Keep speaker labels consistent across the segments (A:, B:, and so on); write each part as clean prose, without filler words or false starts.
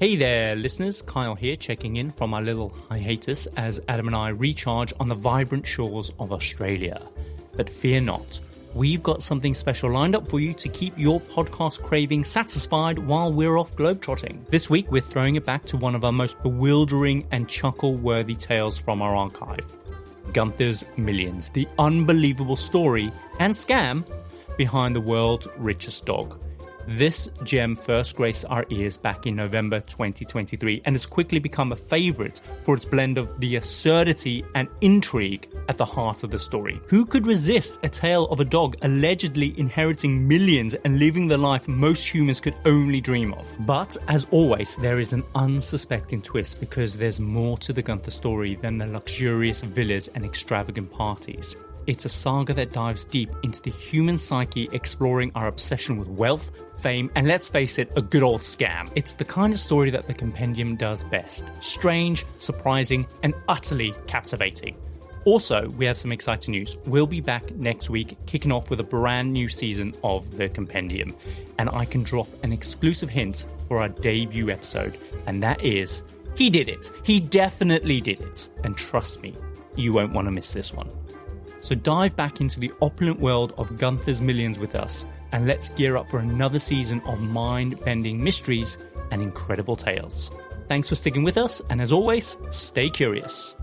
A: Hey there, listeners. Kyle here, checking in from our little hiatus as Adam and I recharge on the vibrant shores of Australia. But fear not, we've got something special lined up for you to keep your podcast craving satisfied while we're off globetrotting. This week, we're throwing it back to one of our most bewildering and chuckle-worthy tales from our archive. Gunther's Millions, the unbelievable story and scam behind the world's richest dog. This gem first graced our ears back in November 2023 and has quickly become a favourite for its blend of the absurdity and intrigue at the heart of the story. Who could resist a tale of a dog allegedly inheriting millions and living the life most humans could only dream of? But, as always, there is an unsuspecting twist because there's more to the Gunther story than the luxurious villas and extravagant parties. It's a saga that dives deep into the human psyche, exploring our obsession with wealth, fame, and let's face it, a good old scam. It's the kind of story that the Compendium does best. Strange, surprising, and utterly captivating. Also, we have some exciting news. We'll be back next week, kicking off with a brand new season of the Compendium. And I can drop an exclusive hint for our debut episode, and that is, he did it. He definitely did it. And trust me, you won't want to miss this one. So dive back into the opulent world of Gunther's Millions with us, and let's gear up for another season of mind-bending mysteries and incredible tales. Thanks for sticking with us, and as always, stay curious.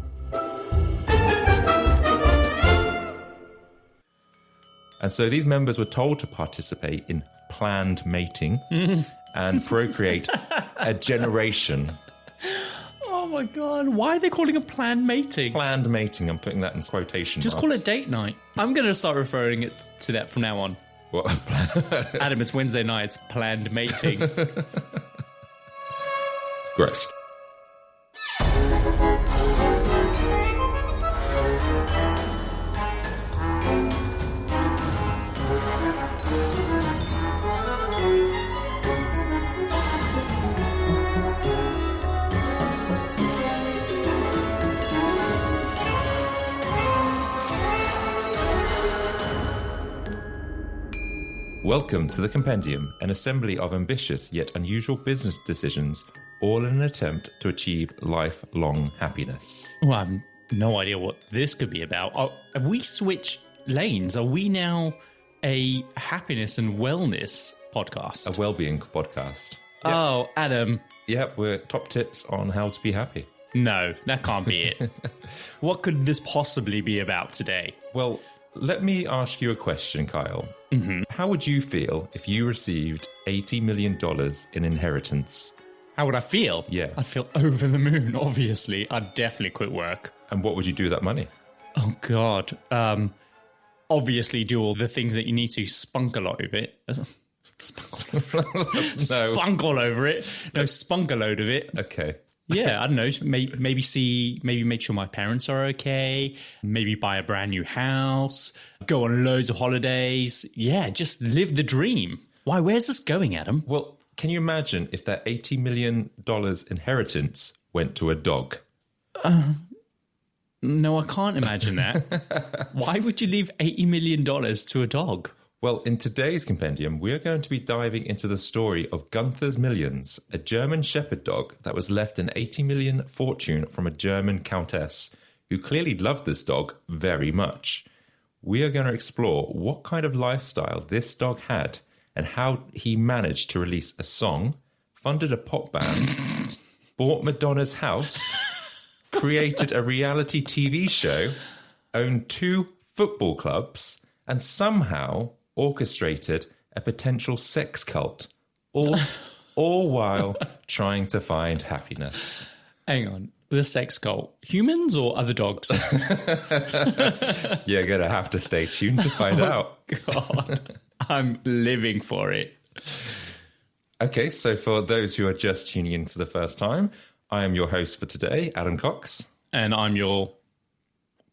B: And so these members were told to participate in planned mating and procreate a generation.
A: Oh my god, why are they calling it planned mating?
B: Planned mating, I'm putting that in quotation
A: Just
B: marks.
A: call it date night. I'm going to start referring it to that from now on.
B: What?
A: Adam, it's Wednesday night, it's planned mating.
B: Gross. Welcome to the Compendium, an assembly of ambitious yet unusual business decisions, all in an attempt to achieve lifelong happiness.
A: Well, I have no idea what this could be about. Have we switched lanes? Are we now a happiness and wellness podcast?
B: A well-being podcast. Yep.
A: Oh, Adam.
B: Yep, we're top tips on how to be happy.
A: No, that can't be it. What could this possibly be about today?
B: Well, let me ask you a question, Kyle. Mm-hmm. How would you feel if you received $80 million in inheritance?
A: How would I feel?
B: Yeah.
A: I'd feel over the moon, obviously. I'd definitely quit work.
B: And what would you do with that money?
A: Oh, God. Obviously do all the things that you need to. Spunk a lot of it. Spunk all over it. No, spunk a load of it.
B: Okay.
A: Yeah, I don't know. Maybe make sure my parents are okay. Maybe buy a brand new house. Go on loads of holidays. Yeah, just live the dream. Why? Where's this going, Adam?
B: Well, can you imagine if that $80 million inheritance went to a dog?
A: No, I can't imagine that. Why would you leave $80 million to a dog?
B: Well, in today's Compendium, we are going to be diving into the story of Gunther's Millions, a German shepherd dog that was left an 80 million fortune from a German Countess, who clearly loved this dog very much. We are going to explore what kind of lifestyle this dog had and how he managed to release a song, funded a pop band, bought Madonna's house, created a reality TV show, owned 2 football clubs, and somehow orchestrated a potential sex cult, all while trying to find happiness.
A: Hang on. The sex cult. Humans or other dogs?
B: You're going to have to stay tuned to find out.
A: God, I'm living for it.
B: Okay, so for those who are just tuning in for the first time, I am your host for today, Adam Cox.
A: And I'm your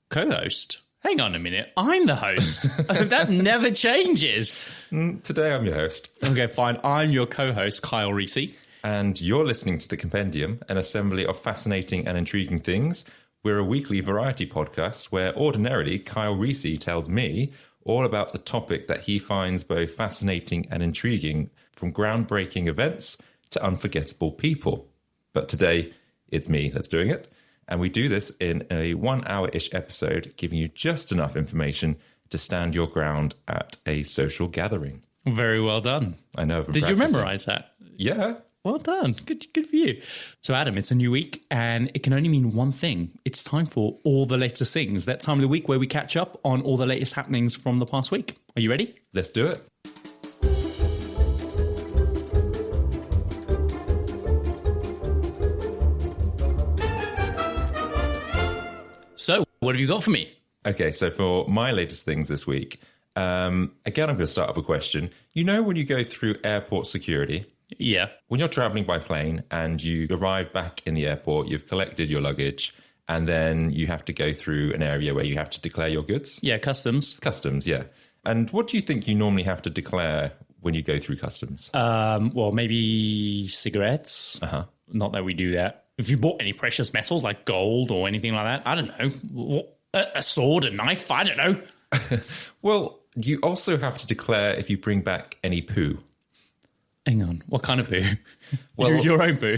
A: co-host. Hang on a minute. I'm the host. That never changes.
B: Today I'm your host.
A: Okay, fine. I'm your co-host, Kyle Risi.
B: And you're listening to The Compendium, an assembly of fascinating and intriguing things. We're a weekly variety podcast where ordinarily Kyle Risi tells me all about the topic that he finds both fascinating and intriguing, from groundbreaking events to unforgettable people. But today, it's me that's doing it. And we do this in a 1 hour-ish episode, giving you just enough information to stand your ground at a social gathering.
A: Very well done.
B: I know.
A: Did you memorize that?
B: Yeah.
A: Well done. Good for you. So, Adam, it's a new week, and it can only mean one thing. It's time for All the Latest Things, that time of the week where we catch up on all the latest happenings from the past week. Are you ready?
B: Let's do it.
A: So, what have you got for me?
B: Okay, so for my latest things this week, again, I'm going to start with a question. You know when you go through airport security?
A: Yeah.
B: When you're traveling by plane and you arrive back in the airport, you've collected your luggage, and then you have to go through an area where you have to declare your goods?
A: Yeah, customs.
B: Customs, yeah. And what do you think you normally have to declare when you go through customs?
A: Well, maybe cigarettes. Not that we do that. If you bought any precious metals like gold or anything like that, I don't know. A sword, a knife, I don't know.
B: Well, you also have to declare if you bring back any poo.
A: Hang on, what kind of poo?
B: Well,
A: your own poo.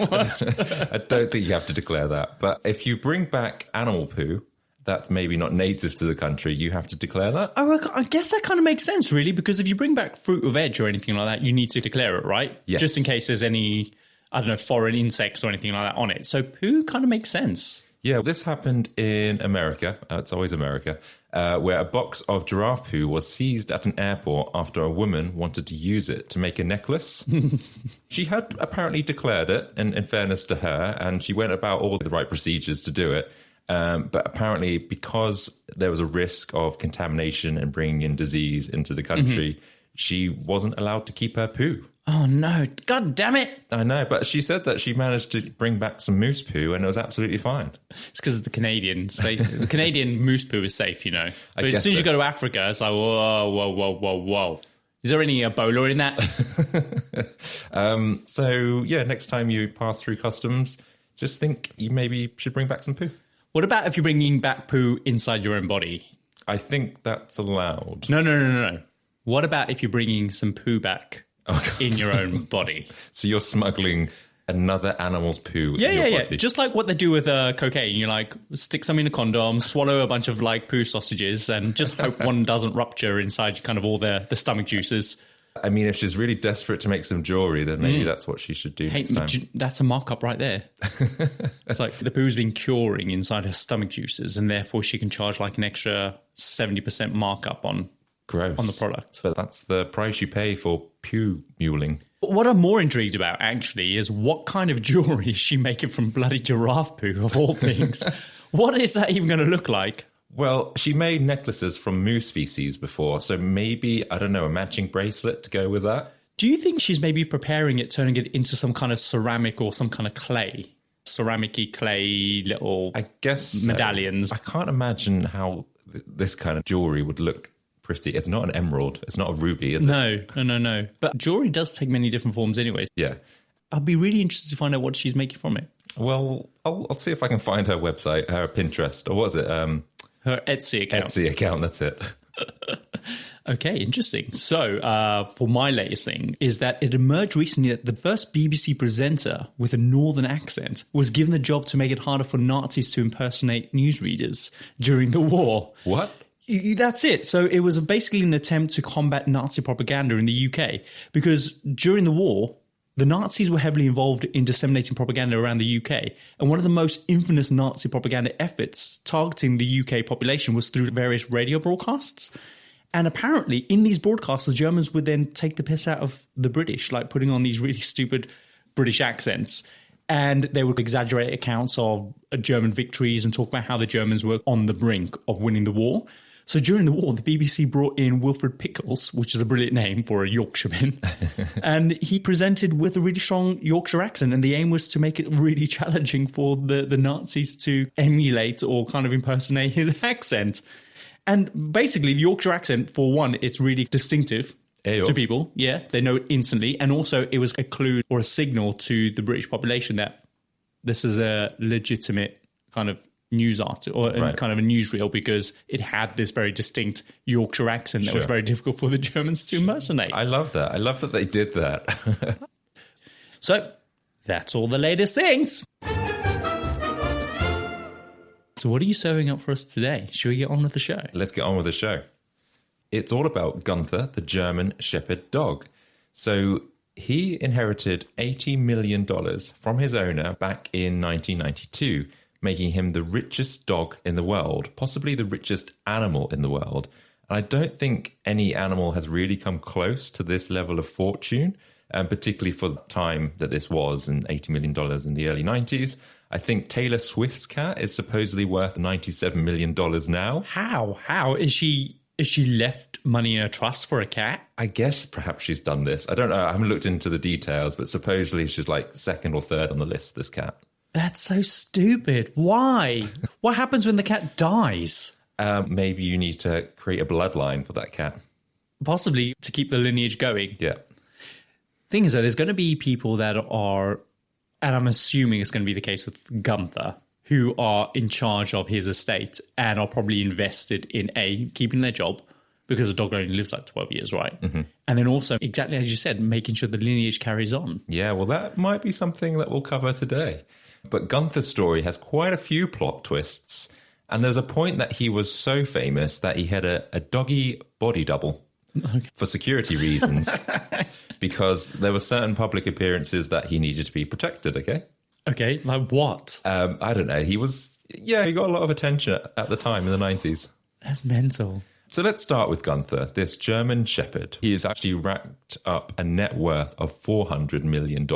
B: What? I don't think you have to declare that. But if you bring back animal poo, that's maybe not native to the country, you have to declare that.
A: Oh, I guess that kind of makes sense, really, because if you bring back fruit or veg or anything like that, you need to declare it, right?
B: Yes.
A: Just in case there's any, I don't know, foreign insects or anything like that on it. So poo kind of makes sense.
B: Yeah, this happened in America. It's always America, where a box of giraffe poo was seized at an airport after a woman wanted to use it to make a necklace. She had apparently declared it, in fairness to her, and she went about all the right procedures to do it. But apparently, because there was a risk of contamination and bringing in disease into the country, she wasn't allowed to keep her poo.
A: Oh, no. God damn it.
B: I know, but she said that she managed to bring back some moose poo and it was absolutely fine.
A: It's because of the Canadians. The Canadian moose poo is safe, you know. But as soon as you go to Africa, it's like, whoa. Is there any Ebola in that?
B: So, yeah, next time you pass through customs, just think you maybe should bring back some poo.
A: What about if you're bringing back poo inside your own body?
B: I think that's allowed.
A: No. What about if you're bringing some poo back in your own body?
B: So you're smuggling another animal's poo in your body?
A: Just like what they do with cocaine. You like stick some in a condom, swallow a bunch of like poo sausages, and just hope one doesn't rupture inside kind of all the stomach juices.
B: I mean, if she's really desperate to make some jewelry, then maybe that's what she should do next time.
A: That's a markup right there. It's like the poo's been curing inside her stomach juices, and therefore she can charge like an extra 70% markup on the product.
B: But that's the price you pay for poo muling.
A: What I'm more intrigued about, actually, is what kind of jewelry is she making from bloody giraffe poo, of all things? What is that even going to look like?
B: Well, she made necklaces from moose feces before, so maybe, I don't know, a matching bracelet to go with that.
A: Do you think she's maybe preparing it, turning it into some kind of ceramic or some kind of clay? Ceramic-y clay little medallions.
B: I can't imagine how this kind of jewelry would look pretty. It's not an emerald. It's not a ruby, is it?
A: No. But jewelry does take many different forms anyways.
B: Yeah.
A: I'd be really interested to find out what she's making from it.
B: Well, I'll see if I can find her website, her Pinterest, or what is it?
A: Her Etsy account.
B: Etsy account, that's it.
A: Okay, interesting. So, for my latest thing is that it emerged recently that the first BBC presenter with a northern accent was given the job to make it harder for Nazis to impersonate newsreaders during the war.
B: What?
A: That's it. So it was basically an attempt to combat Nazi propaganda in the UK, because during the war, the Nazis were heavily involved in disseminating propaganda around the UK. And one of the most infamous Nazi propaganda efforts targeting the UK population was through various radio broadcasts. And apparently in these broadcasts, the Germans would then take the piss out of the British, like putting on these really stupid British accents. And they would exaggerate accounts of German victories and talk about how the Germans were on the brink of winning the war. So during the war, the BBC brought in Wilfred Pickles, which is a brilliant name for a Yorkshireman, and he presented with a really strong Yorkshire accent, and the aim was to make it really challenging for the Nazis to emulate or kind of impersonate his accent. And basically, the Yorkshire accent, for one, it's really distinctive to people. Yeah, they know it instantly. And also, it was a clue or a signal to the British population that this is a legitimate kind of news article or kind of a newsreel, because it had this very distinct Yorkshire accent that was very difficult for the Germans to impersonate.
B: I love that. I love that they did that.
A: So That's all the latest things. So what are you serving up for us today? Should we get on with the show?
B: Let's get on with the show. It's all about Gunther, the German Shepherd dog. So he inherited $80 million from his owner back in 1992, making him the richest dog in the world, possibly the richest animal in the world. And I don't think any animal has really come close to this level of fortune, particularly for the time that this was, in $80 million in the early 90s. I think Taylor Swift's cat is supposedly worth $97 million now.
A: How? Is she left money in a trust for a cat?
B: I guess perhaps she's done this. I don't know. I haven't looked into the details, but supposedly she's like second or third on the list, this cat.
A: That's so stupid. Why? What happens when the cat dies?
B: Maybe you need to create a bloodline for that cat.
A: Possibly to keep the lineage going.
B: Yeah.
A: Thing is, though, there's going to be people that are, and I'm assuming it's going to be the case with Gunther, who are in charge of his estate and are probably invested in keeping their job, because a dog only lives like 12 years, right? Mm-hmm. And then also, exactly as you said, making sure the lineage carries on.
B: Yeah, well, that might be something that we'll cover today. But Gunther's story has quite a few plot twists. And there's a point that he was so famous that he had a doggy body double for security reasons, because there were certain public appearances that he needed to be protected, okay?
A: Okay, like what?
B: I don't know. He got a lot of attention at the time in the 90s.
A: That's mental.
B: So let's start with Gunther, this German Shepherd. He has actually racked up a net worth of $400 million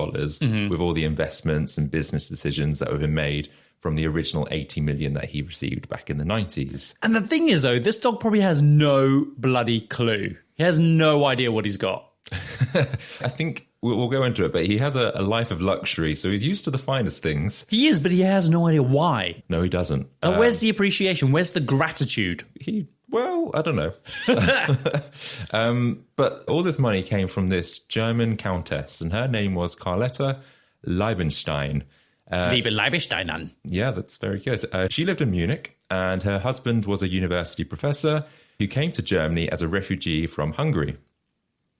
B: with all the investments and business decisions that have been made from the original $80 million that he received back in the 90s.
A: And the thing is, though, this dog probably has no bloody clue. He has no idea what he's got.
B: I think we'll go into it, but he has a life of luxury, so he's used to the finest things.
A: He is, but he has no idea why.
B: No, he doesn't.
A: Where's the appreciation? Where's the gratitude?
B: Well, I don't know. But all this money came from this German Countess, and her name was Carlotta Liebenstein.
A: Liebenstein.
B: Yeah, that's very good. She lived in Munich, and her husband was a university professor who came to Germany as a refugee from Hungary.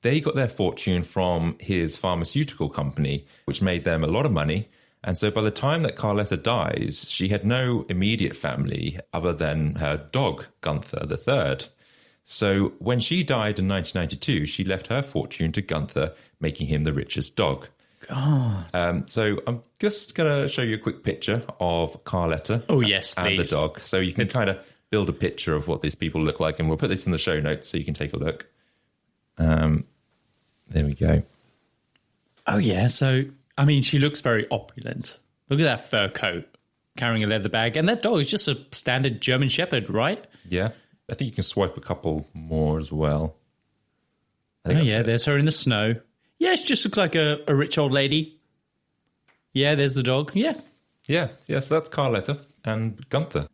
B: They got their fortune from his pharmaceutical company, which made them a lot of money. And so by the time that Carlotta dies, she had no immediate family other than her dog, Gunther III. So when she died in 1992, she left her fortune to Gunther, making him the richest dog.
A: God.
B: So I'm just going to show you a quick picture of Carlotta
A: yes,
B: and
A: please.
B: the dog. So you can kind of build a picture of what these people look like. And we'll put this in the show notes so you can take a look. There we go.
A: Oh, yeah. So, I mean, she looks very opulent. Look at that fur coat, carrying a leather bag. And that dog is just a standard German Shepherd, right?
B: Yeah. I think you can swipe a couple more as well.
A: There's her in the snow. Yeah, she just looks like a rich old lady. Yeah, there's the dog. Yeah.
B: Yeah, so that's Carlotta and Gunther.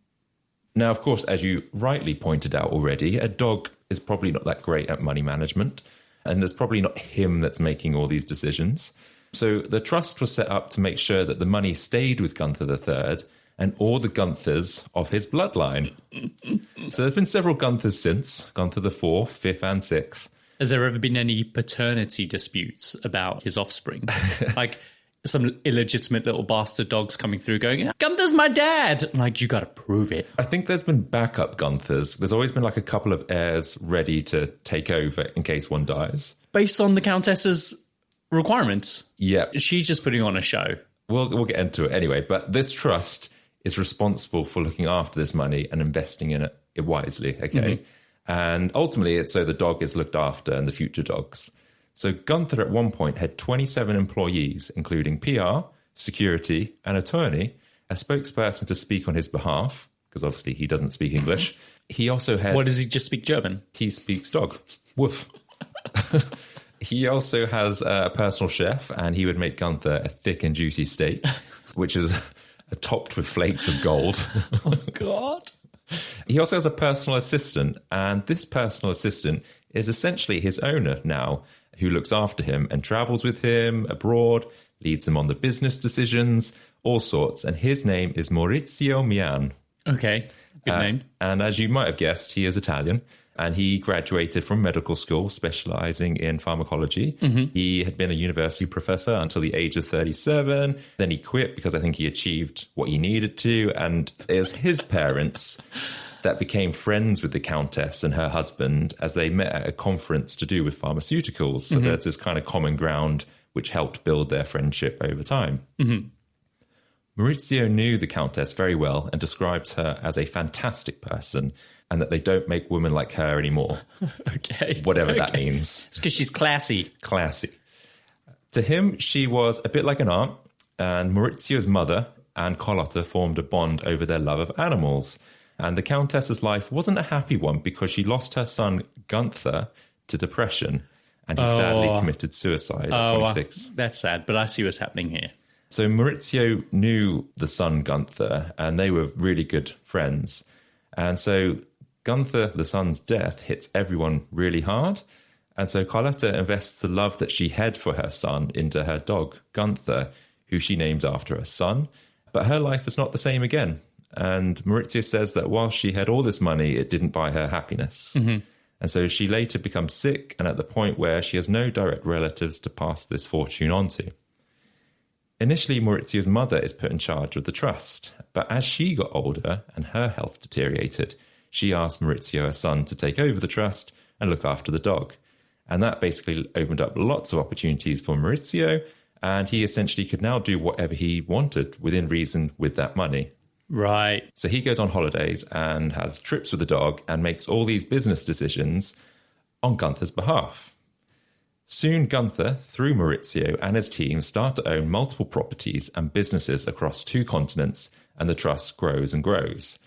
B: Now, of course, as you rightly pointed out already, a dog is probably not that great at money management, and it's probably not him that's making all these decisions. So the trust was set up to make sure that the money stayed with Gunther III and all the Gunthers of his bloodline. So there's been several Gunthers since, Gunther IV, fifth and sixth.
A: Has there ever been any paternity disputes about his offspring? Like some illegitimate little bastard dogs coming through going, Gunther's my dad. I'm like, you got to prove it.
B: I think there's been backup Gunthers. There's always been like a couple of heirs ready to take over in case one dies.
A: Based on the Countess's requirements?
B: Yeah.
A: She's just putting on a show.
B: We'll get into it anyway. But this trust is responsible for looking after this money and investing in it wisely, okay? Mm-hmm. And ultimately, it's so the dog is looked after and the future dogs. So Gunther at one point had 27 employees, including PR, security, an attorney, a spokesperson to speak on his behalf, because obviously he doesn't speak English. He also had...
A: What, does he just speak German?
B: He speaks dog. Woof. He also has a personal chef, and he would make Gunther a thick and juicy steak, which is topped with flakes of gold.
A: Oh, God.
B: He also has a personal assistant, and this personal assistant is essentially his owner now, who looks after him and travels with him abroad, leads him on the business decisions, all sorts. And his name is Maurizio Mian.
A: Okay, good name.
B: And as you might have guessed, he is Italian. And he graduated from medical school, specializing in pharmacology. He had been a university professor until the age of 37. Then he quit because I think he achieved what he needed to. And it was his parents that became friends with the Countess and her husband as they met at a conference to do with pharmaceuticals. So there's this kind of common ground which helped build their friendship over time. Maurizio knew the Countess very well and describes her as a fantastic person and that they don't make women like her anymore. Whatever that means.
A: It's because she's classy.
B: Classy. To him, she was a bit like an aunt, and Maurizio's mother and Carlotta formed a bond over their love of animals. And the Countess's life wasn't a happy one because she lost her son, Gunther, to depression, and he sadly committed suicide at 26.
A: That's sad, but I see what's happening here.
B: So Maurizio knew the son, Gunther, and they were really good friends. And so Gunther, the son's death, hits everyone really hard. And so Carlotta invests the love that she had for her son into her dog, Gunther, who she names after her son. But her life is not the same again. And Maurizio says that while she had all this money, it didn't buy her happiness. And so she later becomes sick and at the point where she has no direct relatives to pass this fortune on to. Initially, Maurizio's mother is put in charge of the trust. But as she got older and her health deteriorated, she asked Maurizio, her son, to take over the trust and look after the dog. And that basically opened up lots of opportunities for Maurizio. And he essentially could now do whatever he wanted within reason with that money.
A: Right.
B: So he goes on holidays and has trips with the dog and makes all these business decisions on Gunther's behalf. Soon Gunther, through Maurizio and his team, start to own multiple properties and businesses across 2 continents, and the trust grows and grows.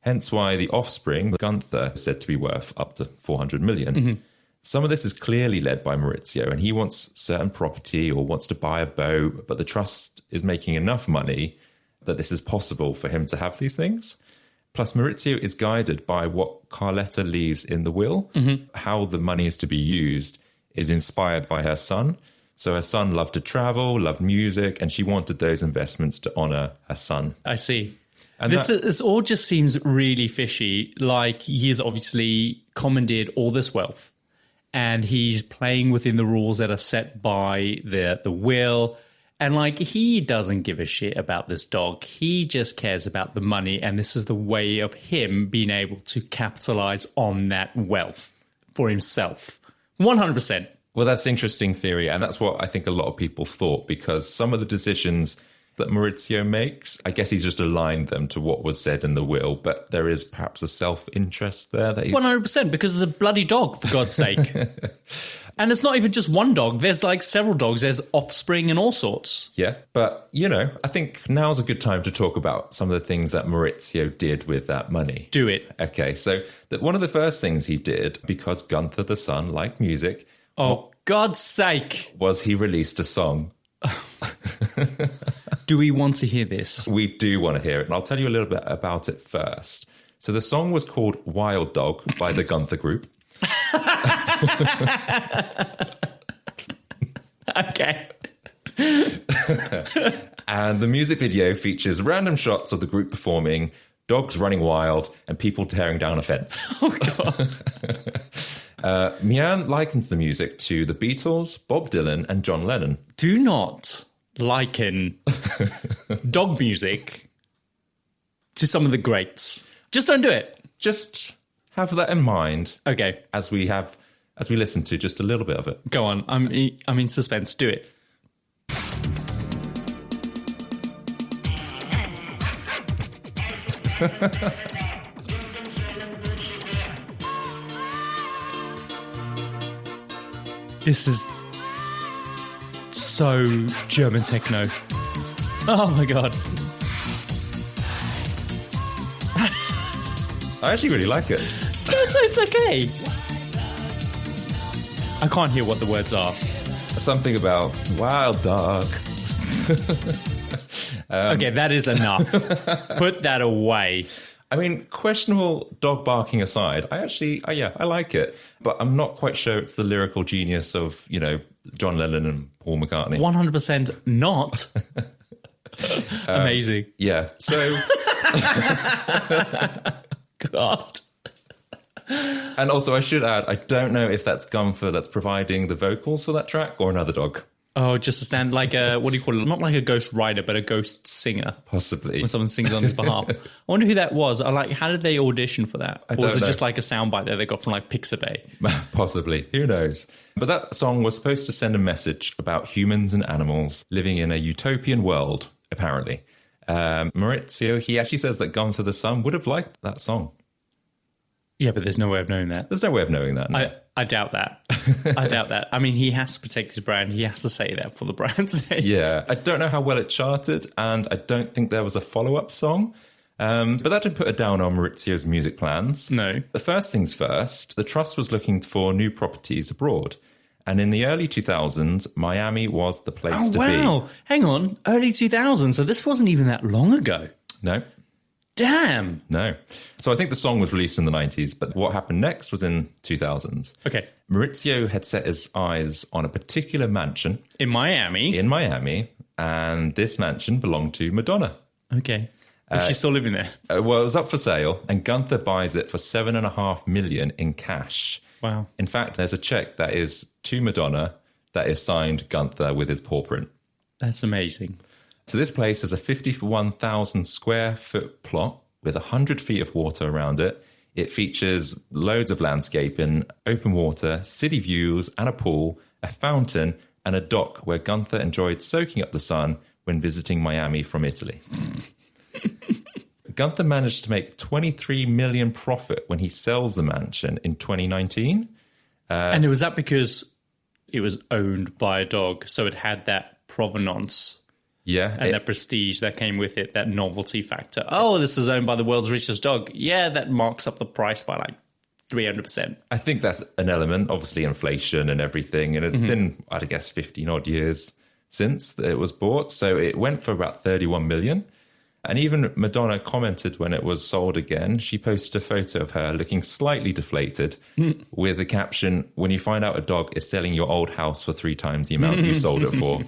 B: Hence why the offspring, Gunther, is said to be worth up to 400 million. Some of this is clearly led by Maurizio, and he wants certain property or wants to buy a boat, but the trust is making enough money that this is possible for him to have these things. Plus, Maurizio is guided by what Carlotta leaves in the will. How the money is to be used is inspired by her son. So her son loved to travel, loved music, and she wanted those investments to honor her son.
A: I see.
B: And
A: this all just seems really fishy. Like, he has obviously commandeered all this wealth, and he's playing within the rules that are set by the will. And, like, he doesn't give a shit about this dog. He just cares about the money, and this is the way of him being able to capitalize on that wealth for himself. 100%.
B: Well, that's an interesting theory, and that's what I think a lot of people thought, because some of the decisions that Maurizio makes, I guess he's just aligned them to what was said in the will, but there is perhaps a self-interest there. That
A: 100%, because it's a bloody dog, for God's sake. And it's not even just one dog. There's like several dogs. There's offspring and all sorts.
B: Yeah, but, you know, I think now's a good time to talk about some of the things that Maurizio did with that money.
A: Do it.
B: Okay, so one of the first things he did, because Gunther the son liked music...
A: Oh, God's sake.
B: ...was he released a song.
A: Do we want to hear this?
B: We do want to hear it, and I'll tell you a little bit about it first. So the song was called Wild Dog by the Gunther Group.
A: Okay.
B: And the music video features random shots of the group performing, dogs running wild, and people tearing down a fence.
A: Oh, God.
B: Mian likens the music to the Beatles, Bob Dylan, and John Lennon.
A: Do not liken dog music to some of the greats. Just don't do it.
B: Just have that in mind.
A: Okay.
B: As we listen to just a little bit of it.
A: Go on. I'm in suspense. Do it. This is so German techno. Oh my God.
B: I actually really like it.
A: It's okay. I can't hear what the words are.
B: Something about wild dog.
A: Okay, that is enough. Put that away.
B: I mean, questionable dog barking aside, I like it. But I'm not quite sure it's the lyrical genius of, John Lennon and Paul McCartney.
A: 100% not. Amazing.
B: Yeah, so...
A: God.
B: And also, I should add, I don't know if that's Gunther that's providing the vocals for that track or another dog.
A: Oh, just to stand like a, what do you call it? Not like a ghost rider, but a ghost singer.
B: Possibly.
A: When someone sings on his behalf. I wonder who that was. How did they audition for that? Or was it just like a soundbite that they got from like Pixabay?
B: Possibly. Who knows? But that song was supposed to send a message about humans and animals living in a utopian world, apparently. Maurizio, he actually says that Gunther the son would have liked that song.
A: Yeah, but there's no way of knowing that.
B: There's no way of knowing that. No.
A: I doubt that. I doubt that. I mean, he has to protect his brand. He has to say that for the brand's sake.
B: Yeah, I don't know how well it charted, and I don't think there was a follow-up song. But that didn't put a down on Maurizio's music plans.
A: No.
B: The first things first, the Trust was looking for new properties abroad. And in the early 2000s, Miami was the place to be.
A: Oh, wow. Hang on. Early 2000s. So this wasn't even that long ago.
B: No.
A: Damn.
B: No. So I think the song was released in the 90s, but what happened next was in 2000s.
A: Okay.
B: Maurizio had set his eyes on a particular mansion.
A: In Miami?
B: And this mansion belonged to Madonna.
A: Okay. Is she still living there?
B: Well, it was up for sale, and Gunther buys it for $7.5 million in cash.
A: Wow.
B: In fact, there's a check that is to Madonna that is signed Gunther with his paw print.
A: That's amazing.
B: So this place is a 51,000 square foot plot with 100 feet of water around it. It features loads of landscaping, open water, city views, and a pool, a fountain, and a dock where Gunther enjoyed soaking up the sun when visiting Miami from Italy. Gunther managed to make 23 million profit when he sells the mansion in 2019.
A: And was that because it was owned by a dog, so it had that provenance?
B: Yeah.
A: And that prestige that came with it, that novelty factor. Oh, this is owned by the world's richest dog. Yeah, that marks up the price by like 300%.
B: I think that's an element, obviously inflation and everything. And it's been, I'd guess, 15 odd years since it was bought. So it went for about 31 million. And even Madonna commented when it was sold again. She posted a photo of her looking slightly deflated with the caption, "When you find out a dog is selling your old house for 3 times the amount you sold it for."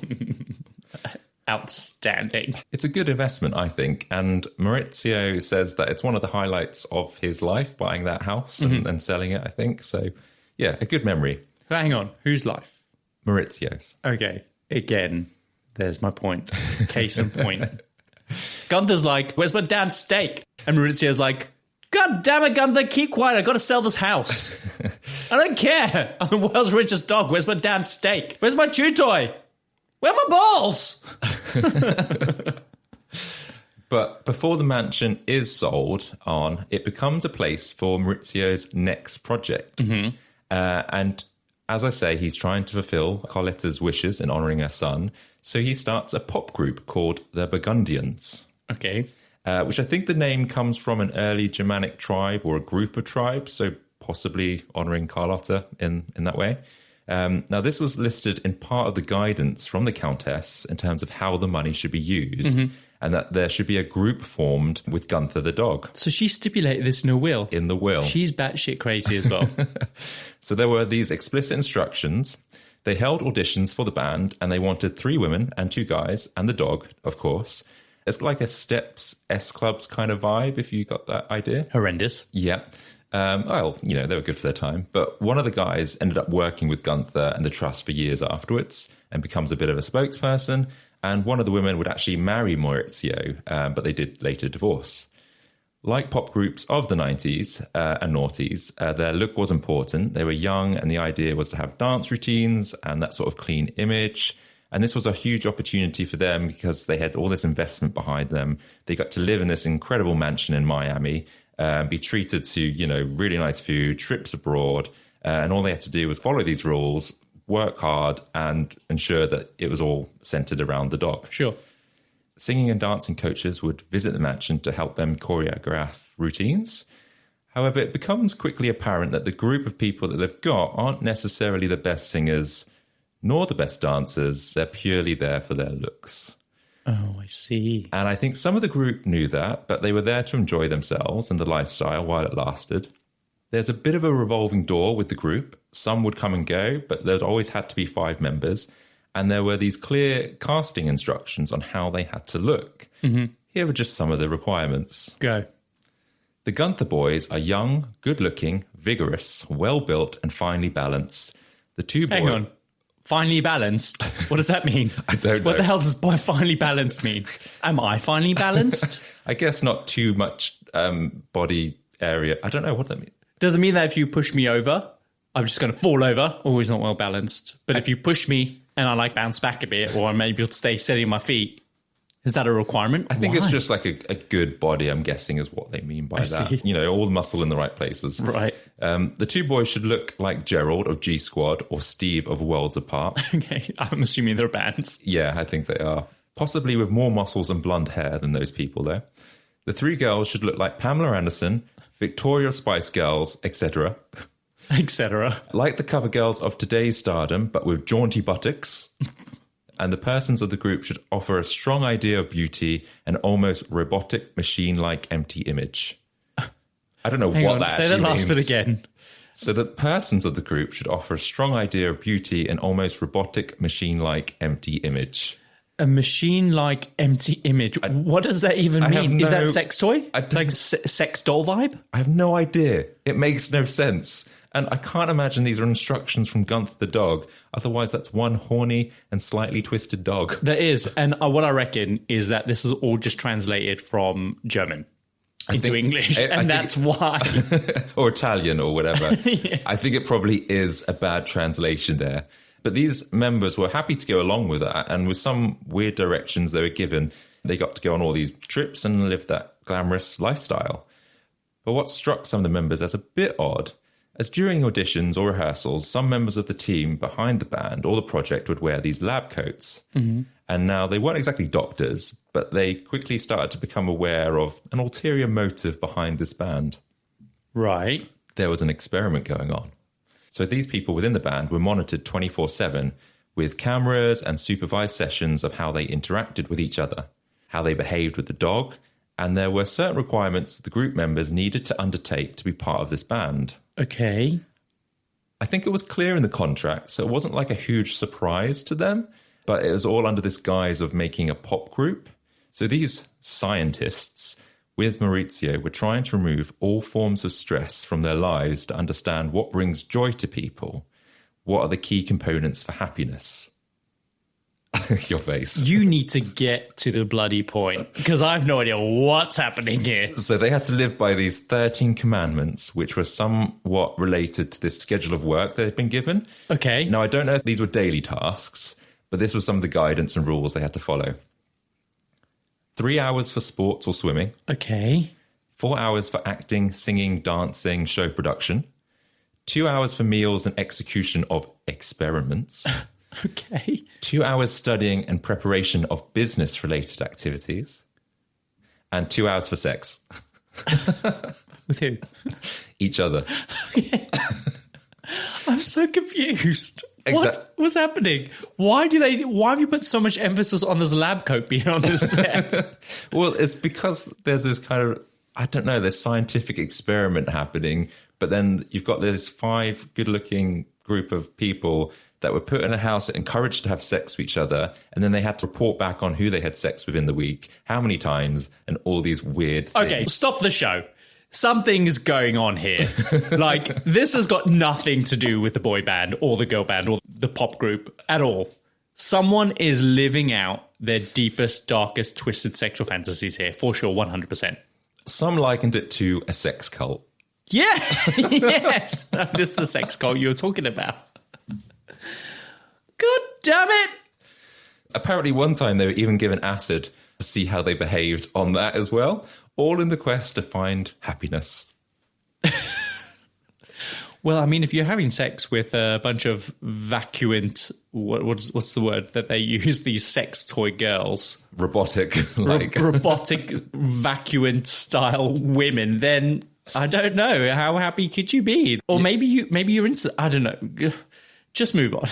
A: Outstanding.
B: It's a good investment, I think. And Maurizio says that it's one of the highlights of his life, buying that house and selling it, I think. So, yeah, a good memory.
A: Hang on. Whose life?
B: Maurizio's.
A: Okay. Again, there's my point. Case in point. Gunther's like, "Where's my damn steak?" And Maurizio's like, "God damn it, Gunther, keep quiet. I got to sell this house. I don't care. I'm the world's richest dog. Where's my damn steak? Where's my chew toy? Where are my balls?"
B: But before the mansion is sold on, it becomes a place for Maurizio's next project. And as I say, he's trying to fulfill Carlotta's wishes in honouring her son. So he starts a pop group called the Burgundians.
A: Okay.
B: Which I think the name comes from an early Germanic tribe or a group of tribes, so possibly honouring Carlotta in that way. Now, this was listed in part of the guidance from the Countess in terms of how the money should be used, and that there should be a group formed with Gunther the dog.
A: So she stipulated this in her will?
B: In the will.
A: She's batshit crazy as well.
B: So there were these explicit instructions. They held auditions for the band, and they wanted 3 women and 2 guys, and the dog, of course. It's like a Steps S-Clubs kind of vibe, if you got that idea.
A: Horrendous.
B: Yeah. Well, they were good for their time. But one of the guys ended up working with Gunther and the Trust for years afterwards and becomes a bit of a spokesperson. And one of the women would actually marry Maurizio, but they did later divorce. Like pop groups of the 90s and noughties, their look was important. They were young, and the idea was to have dance routines and that sort of clean image. And this was a huge opportunity for them because they had all this investment behind them. They got to live in this incredible mansion in Miami, be treated to, really nice food, trips abroad. And all they had to do was follow these rules, work hard, and ensure that it was all centered around the dog.
A: Sure.
B: Singing and dancing coaches would visit the mansion to help them choreograph routines. However, it becomes quickly apparent that the group of people that they've got aren't necessarily the best singers nor the best dancers. They're purely there for their looks.
A: Oh, I see.
B: And I think some of the group knew that, but they were there to enjoy themselves and the lifestyle while it lasted. There's a bit of a revolving door with the group. Some would come and go, but there's always had to be 5 members. And there were these clear casting instructions on how they had to look. Here are just some of the requirements.
A: Go.
B: The Gunther boys are young, good-looking, vigorous, well-built, and finely balanced. The two boys...
A: Hang on. Finely balanced? What does that mean?
B: I don't know.
A: What the hell does by finely balanced mean? Am I finely balanced?
B: I guess not too much body area. I don't know what that means.
A: Does it mean that if you push me over, I'm just going to fall over? Always not well balanced. But if you push me and I bounce back a bit, or I'm able to stay steady on my feet, is that a requirement?
B: I think it's just like a good body, I'm guessing, is what they mean by that.
A: See.
B: You know, all the muscle in the right places.
A: Right.
B: The two boys should look like Gerald of G Squad or Steve of Worlds Apart.
A: Okay, I'm assuming they're bands.
B: Yeah, I think they are. Possibly with more muscles and blonde hair than those people, though. The three girls should look like Pamela Anderson, Victoria Spice Girls, etc.
A: Etc.
B: Like the cover girls of today's stardom, but with jaunty buttocks. And the persons of the group should offer a strong idea of beauty and almost robotic, machine-like empty image. I don't know what that actually means. Say that last bit again. So the persons of the group should offer a strong idea of beauty and almost robotic, machine-like empty image.
A: A machine-like empty image. What does that even mean? Is that sex toy? Like sex doll vibe?
B: I have no idea. It makes no sense. And I can't imagine these are instructions from Gunther the dog. Otherwise, that's one horny and slightly twisted dog.
A: There is. And what I reckon is that this is all just translated from German into English. And that's why.
B: Or Italian or whatever.
A: Yeah.
B: I think it probably is a bad translation there. But these members were happy to go along with that. And with some weird directions they were given, they got to go on all these trips and live that glamorous lifestyle. But what struck some of the members as a bit odd, as during auditions or rehearsals, some members of the team behind the band or the project would wear these lab coats. Mm-hmm. And now they weren't exactly doctors, but they quickly started to become aware of an ulterior motive behind this band.
A: Right.
B: There was an experiment going on. So these people within the band were monitored 24/7 with cameras and supervised sessions of how they interacted with each other, how they behaved with the dog, and there were certain requirements the group members needed to undertake to be part of this band.
A: Okay.
B: I think it was clear in the contract, so it wasn't like a huge surprise to them, but it was all under this guise of making a pop group. So these scientists with Maurizio were trying to remove all forms of stress from their lives to understand what brings joy to people. What are the key components for happiness? Your face.
A: You need to get to the bloody point, because I have no idea what's happening here.
B: So they had to live by these 13 commandments, which were somewhat related to this schedule of work they'd been given.
A: Okay.
B: Now, I don't know if these were daily tasks, but this was some of the guidance and rules they had to follow. 3 hours for sports or swimming.
A: Okay.
B: 4 hours for acting, singing, dancing, show production. 2 hours for meals and execution of experiments.
A: Okay.
B: 2 hours studying and preparation of business-related activities. And 2 hours for sex.
A: With who?
B: Each other.
A: Yeah. I'm so confused. What was happening? Why have you put so much emphasis on this lab coat being on this set?
B: Well, it's because there's this kind of, I don't know, this scientific experiment happening, but then you've got this 5 good-looking group of people that were put in a house, encouraged to have sex with each other, and then they had to report back on who they had sex with in the week, how many times, and all these weird things.
A: Okay, stop the show. Something's going on here. Like, this has got nothing to do with the boy band or the girl band or the pop group at all. Someone is living out their deepest, darkest, twisted sexual fantasies here, for sure, 100%.
B: Some likened it to a sex cult.
A: Yeah, yes. This is the sex cult you were talking about. God damn it!
B: Apparently one time they were even given acid to see how they behaved on that as well, all in the quest to find happiness.
A: Well, I mean, if you're having sex with a bunch of vacuant, what's the word that they use, these sex toy girls?
B: Robotic.
A: Robotic, vacuant style women, then I don't know. How happy could you be? Or maybe you're into, I don't know. Just move on.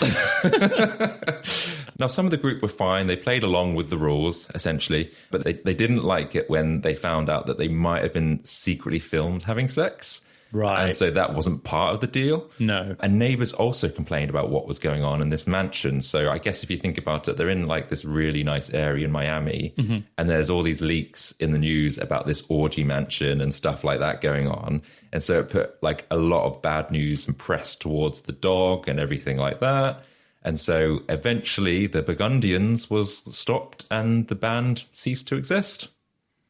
B: Now, some of the group were fine. They played along with the rules, essentially. But they didn't like it when they found out that they might have been secretly filmed having sex.
A: Right.
B: And so that wasn't part of the deal.
A: No.
B: And neighbours also complained about what was going on in this mansion. So I guess if you think about it, they're in like this really nice area in Miami. And there's all these leaks in the news about this orgy mansion and stuff like that going on. And so it put like a lot of bad news and press towards the dog and everything like that. And so eventually the Burgundians was stopped and the band ceased to exist.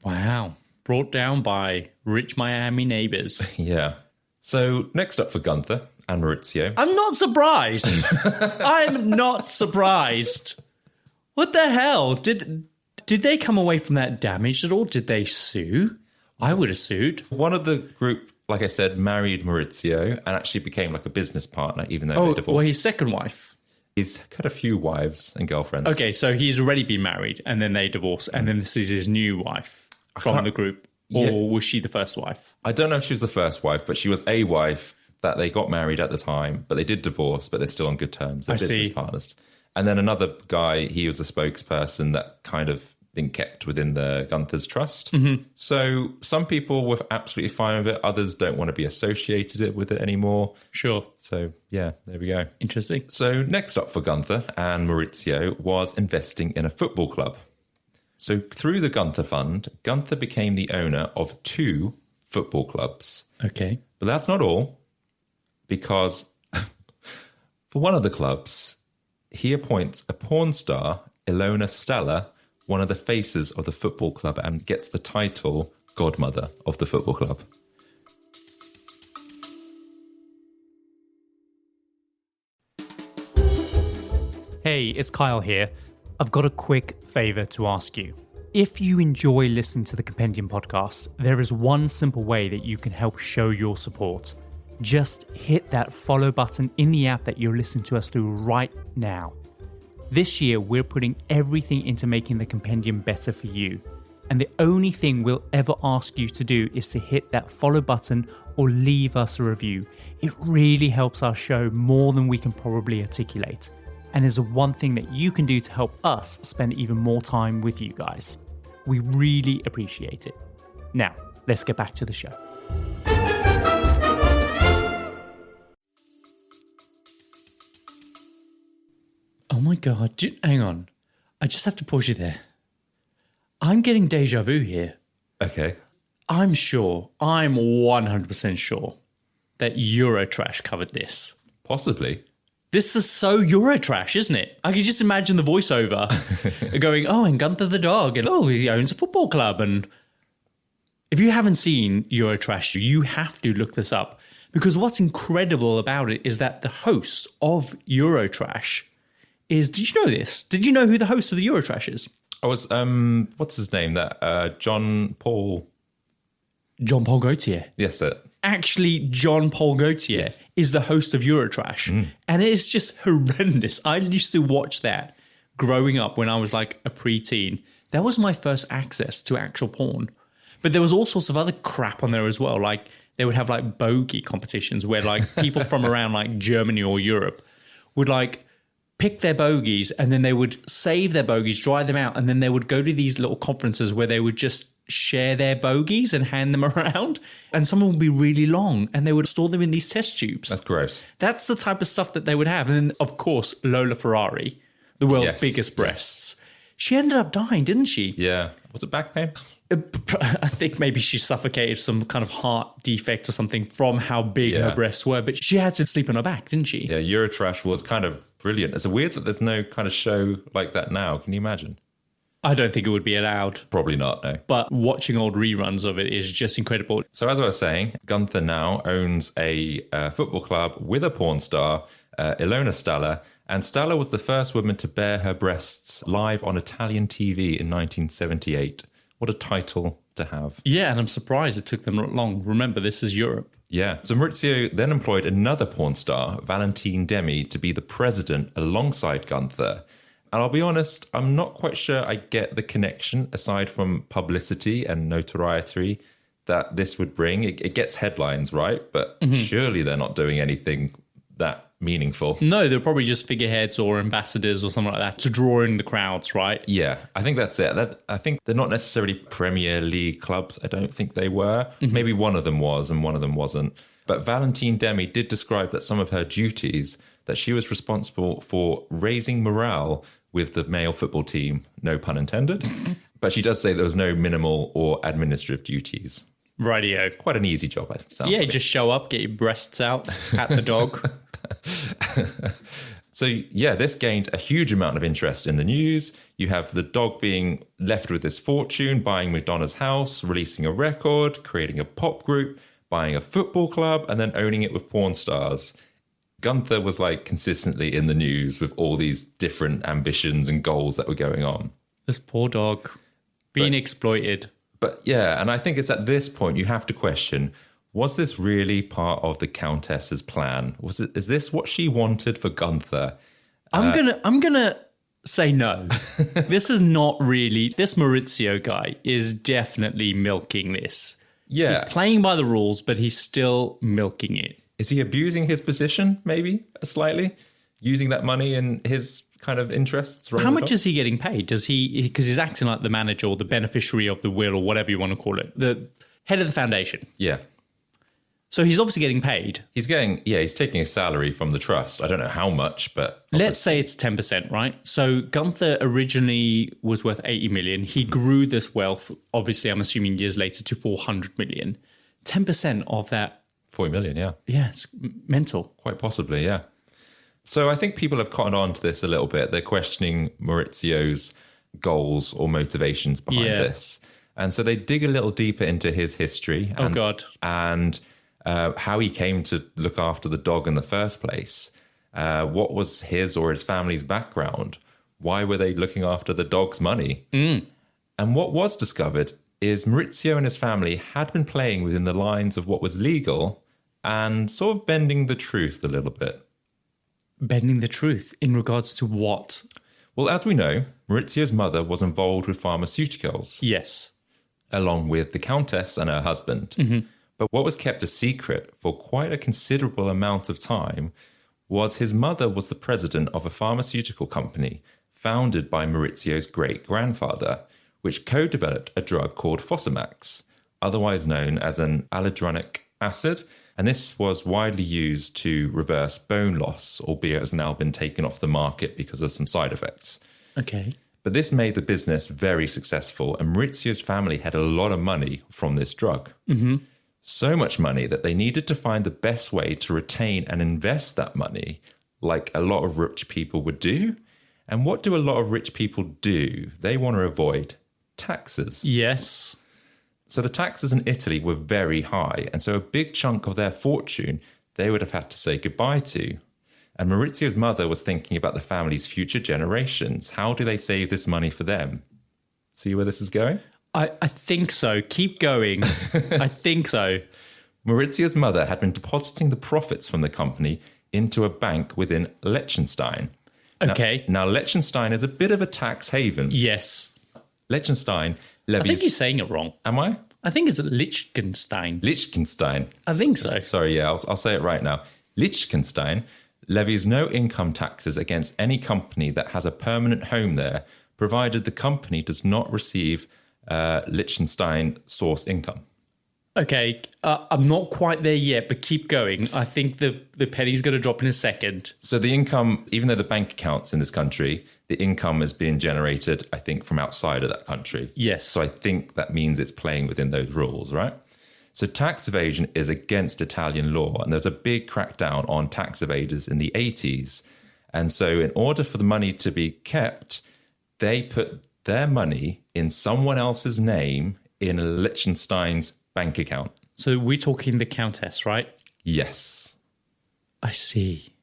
A: Wow. Brought down by rich Miami neighbours.
B: Yeah. So next up for Gunther and Maurizio.
A: I'm not surprised. I'm not surprised. What the hell? Did they come away from that damaged at all? Did they sue? I would have sued.
B: One of the group, like I said, married Maurizio and actually became like a business partner, even though they divorced.
A: Well, his second wife.
B: He's had a few wives and girlfriends.
A: Okay, so he's already been married and then they divorced and then this is his new wife from the group. Or was she the first wife?
B: I don't know if she was the first wife, but she was a wife that they got married at the time, but they did divorce, but they're still on good terms. They're business partners. And then another guy, he was a spokesperson that kind of been kept within the Gunther's trust. So some people were absolutely fine with it. Others don't want to be associated with it anymore.
A: Sure.
B: So yeah, there we go.
A: Interesting.
B: So next up for Gunther and Maurizio was investing in a football club. So through the Gunther Fund, Gunther became the owner of 2 football clubs.
A: Okay.
B: But that's not all, because for one of the clubs, he appoints a porn star, Ilona Stella, one of the faces of the football club, and gets the title godmother of the football club.
A: Hey, it's Kyle here. I've got a quick favour to ask you. If you enjoy listening to the Compendium podcast, there is one simple way that you can help show your support. Just hit that follow button in the app that you're listening to us through right now. This year, we're putting everything into making the Compendium better for you. And the only thing we'll ever ask you to do is to hit that follow button or leave us a review. It really helps our show more than we can probably articulate, and is the one thing that you can do to help us spend even more time with you guys. We really appreciate it. Now, let's get back to the show. Oh my God, hang on. I just have to pause you there. I'm getting deja vu here.
B: Okay.
A: I'm 100% sure that Eurotrash covered this.
B: Possibly.
A: This is so Eurotrash, isn't it? I can just imagine the voiceover going, oh, and Gunther the dog, and oh, he owns a football club. And if you haven't seen Eurotrash, you have to look this up, because what's incredible about it is that the host of Eurotrash is, did you know this? Did you know who the host of the Eurotrash is?
B: I was, what's his name? That John Paul
A: Gaultier.
B: Yes, sir.
A: Actually, John Paul Gaultier is the host of Eurotrash. And it's just horrendous. I used to watch that growing up when I was like a preteen. That was my first access to actual porn. But there was all sorts of other crap on there as well. Like they would have like bogey competitions where like people from around like Germany or Europe would like pick their bogeys, and then they would save their bogeys, dry them out, and then they would go to these little conferences where they would just share their bogeys and hand them around, and some would be really long, and they would store them in these test tubes.
B: That's gross.
A: That's the type of stuff that they would have. And then, of course, Lola Ferrari, the world's biggest breasts. She ended up dying, didn't she?
B: Yeah. Was it back pain?
A: I think maybe she suffocated some kind of heart defect or something from how big her breasts were, but she had to sleep on her back, didn't she?
B: Yeah, Eurotrash was kind of brilliant. It's weird that there's no kind of show like that now. Can you imagine?
A: I don't think it would be allowed.
B: Probably not, no.
A: But watching old reruns of it is just incredible.
B: So as I was saying, Gunther now owns a football club with a porn star, Ilona Stella, and Stella was the first woman to bare her breasts live on Italian TV in 1978. What a title to have.
A: Yeah, and I'm surprised it took them long. Remember, this is Europe.
B: Yeah. So Maurizio then employed another porn star, Valentine Demi, to be the president alongside Gunther. And I'll be honest, I'm not quite sure I get the connection, aside from publicity and notoriety, that this would bring. It gets headlines, right? But surely they're not doing anything that meaningful.
A: No, they're probably just figureheads or ambassadors or something like that to draw in the crowds, right?
B: Yeah, I think that's it. I think they're not necessarily Premier League clubs. I don't think they were. Maybe one of them was and one of them wasn't. But Valentine Demi did describe that some of her duties, that she was responsible for raising morale with the male football team, no pun intended. But she does say there was no minimal or administrative duties.
A: Rightio.
B: It's quite an easy job, I sound
A: Yeah,
B: like.
A: just show up, get your breasts out, pat the dog.
B: So, yeah, this gained a huge amount of interest in the news. You have the dog being left with this fortune, buying Madonna's house, releasing a record, creating a pop group, buying a football club, and then owning it with porn stars. Gunther was like consistently in the news with all these different ambitions and goals that were going on.
A: This poor dog being exploited.
B: But yeah, and I think it's at this point you have to question, was this really part of the Countess's plan? Is this what she wanted for Gunther?
A: I'm gonna say no. This is not really. This Maurizio guy is definitely milking this.
B: Yeah.
A: He's playing by the rules, but he's still milking it.
B: Is he abusing his position, maybe, slightly? Using that money in his kind of interests?
A: How much is he getting paid? Does he, because he's acting like the manager or the beneficiary of the will or whatever you want to call it, the head of the foundation.
B: Yeah.
A: So he's obviously getting paid.
B: He's taking a salary from the trust. I don't know how much, but...
A: Let's say it's 10%, right? So Gunther originally was worth 80 million. He grew this wealth, obviously, I'm assuming years later, to 400 million. 10% of that...
B: 40 million, yeah.
A: Yeah, it's mental.
B: Quite possibly, yeah. So I think people have cottoned on to this a little bit. They're questioning Maurizio's goals or motivations behind this. And so they dig a little deeper into his history. And how he came to look after the dog in the first place. What was his or his family's background? Why were they looking after the dog's money? And what was discovered is Maurizio and his family had been playing within the lines of what was legal and sort of bending the truth a little bit.
A: Bending the truth in regards to what?
B: Well, as we know, Maurizio's mother was involved with pharmaceuticals.
A: Yes.
B: Along with the Countess and her husband. But what was kept a secret for quite a considerable amount of time was his mother was the president of a pharmaceutical company founded by Maurizio's great-grandfather, which co-developed a drug called Fosamax, otherwise known as an allodranic acid. And this was widely used to reverse bone loss, albeit has now been taken off the market because of some side effects.
A: Okay.
B: But this made the business very successful, and Maurizio's family had a lot of money from this drug. So much money that they needed to find the best way to retain and invest that money, like a lot of rich people would do. And what do a lot of rich people do? They want to avoid taxes.
A: Yes.
B: So the taxes in Italy were very high, and so a big chunk of their fortune they would have had to say goodbye to. And Maurizio's mother was thinking about the family's future generations. How do they save this money for them? See where this is going?
A: I think so. Keep going. I think so.
B: Maurizio's mother had been depositing the profits from the company into a bank within Liechtenstein.
A: Okay.
B: Now Liechtenstein is a bit of a tax haven.
A: Yes.
B: Liechtenstein levies...
A: I think you're saying it wrong.
B: Am I?
A: I think it's Liechtenstein.
B: Liechtenstein.
A: I think so.
B: Sorry, yeah, I'll say it right now. Liechtenstein levies no income taxes against any company that has a permanent home there, provided the company does not receive Liechtenstein source income.
A: Okay, I'm not quite there yet, but keep going. I think the penny's going to drop in a second.
B: So the income, even though the bank accounts in this country, the income is being generated, I think, from outside of that country.
A: Yes.
B: So I think that means it's playing within those rules, right? So tax evasion is against Italian law, and there's a big crackdown on tax evaders in the 80s. And so in order for the money to be kept, they put their money in someone else's name in Liechtenstein's bank account.
A: So we're talking the Countess, right?
B: Yes.
A: I see.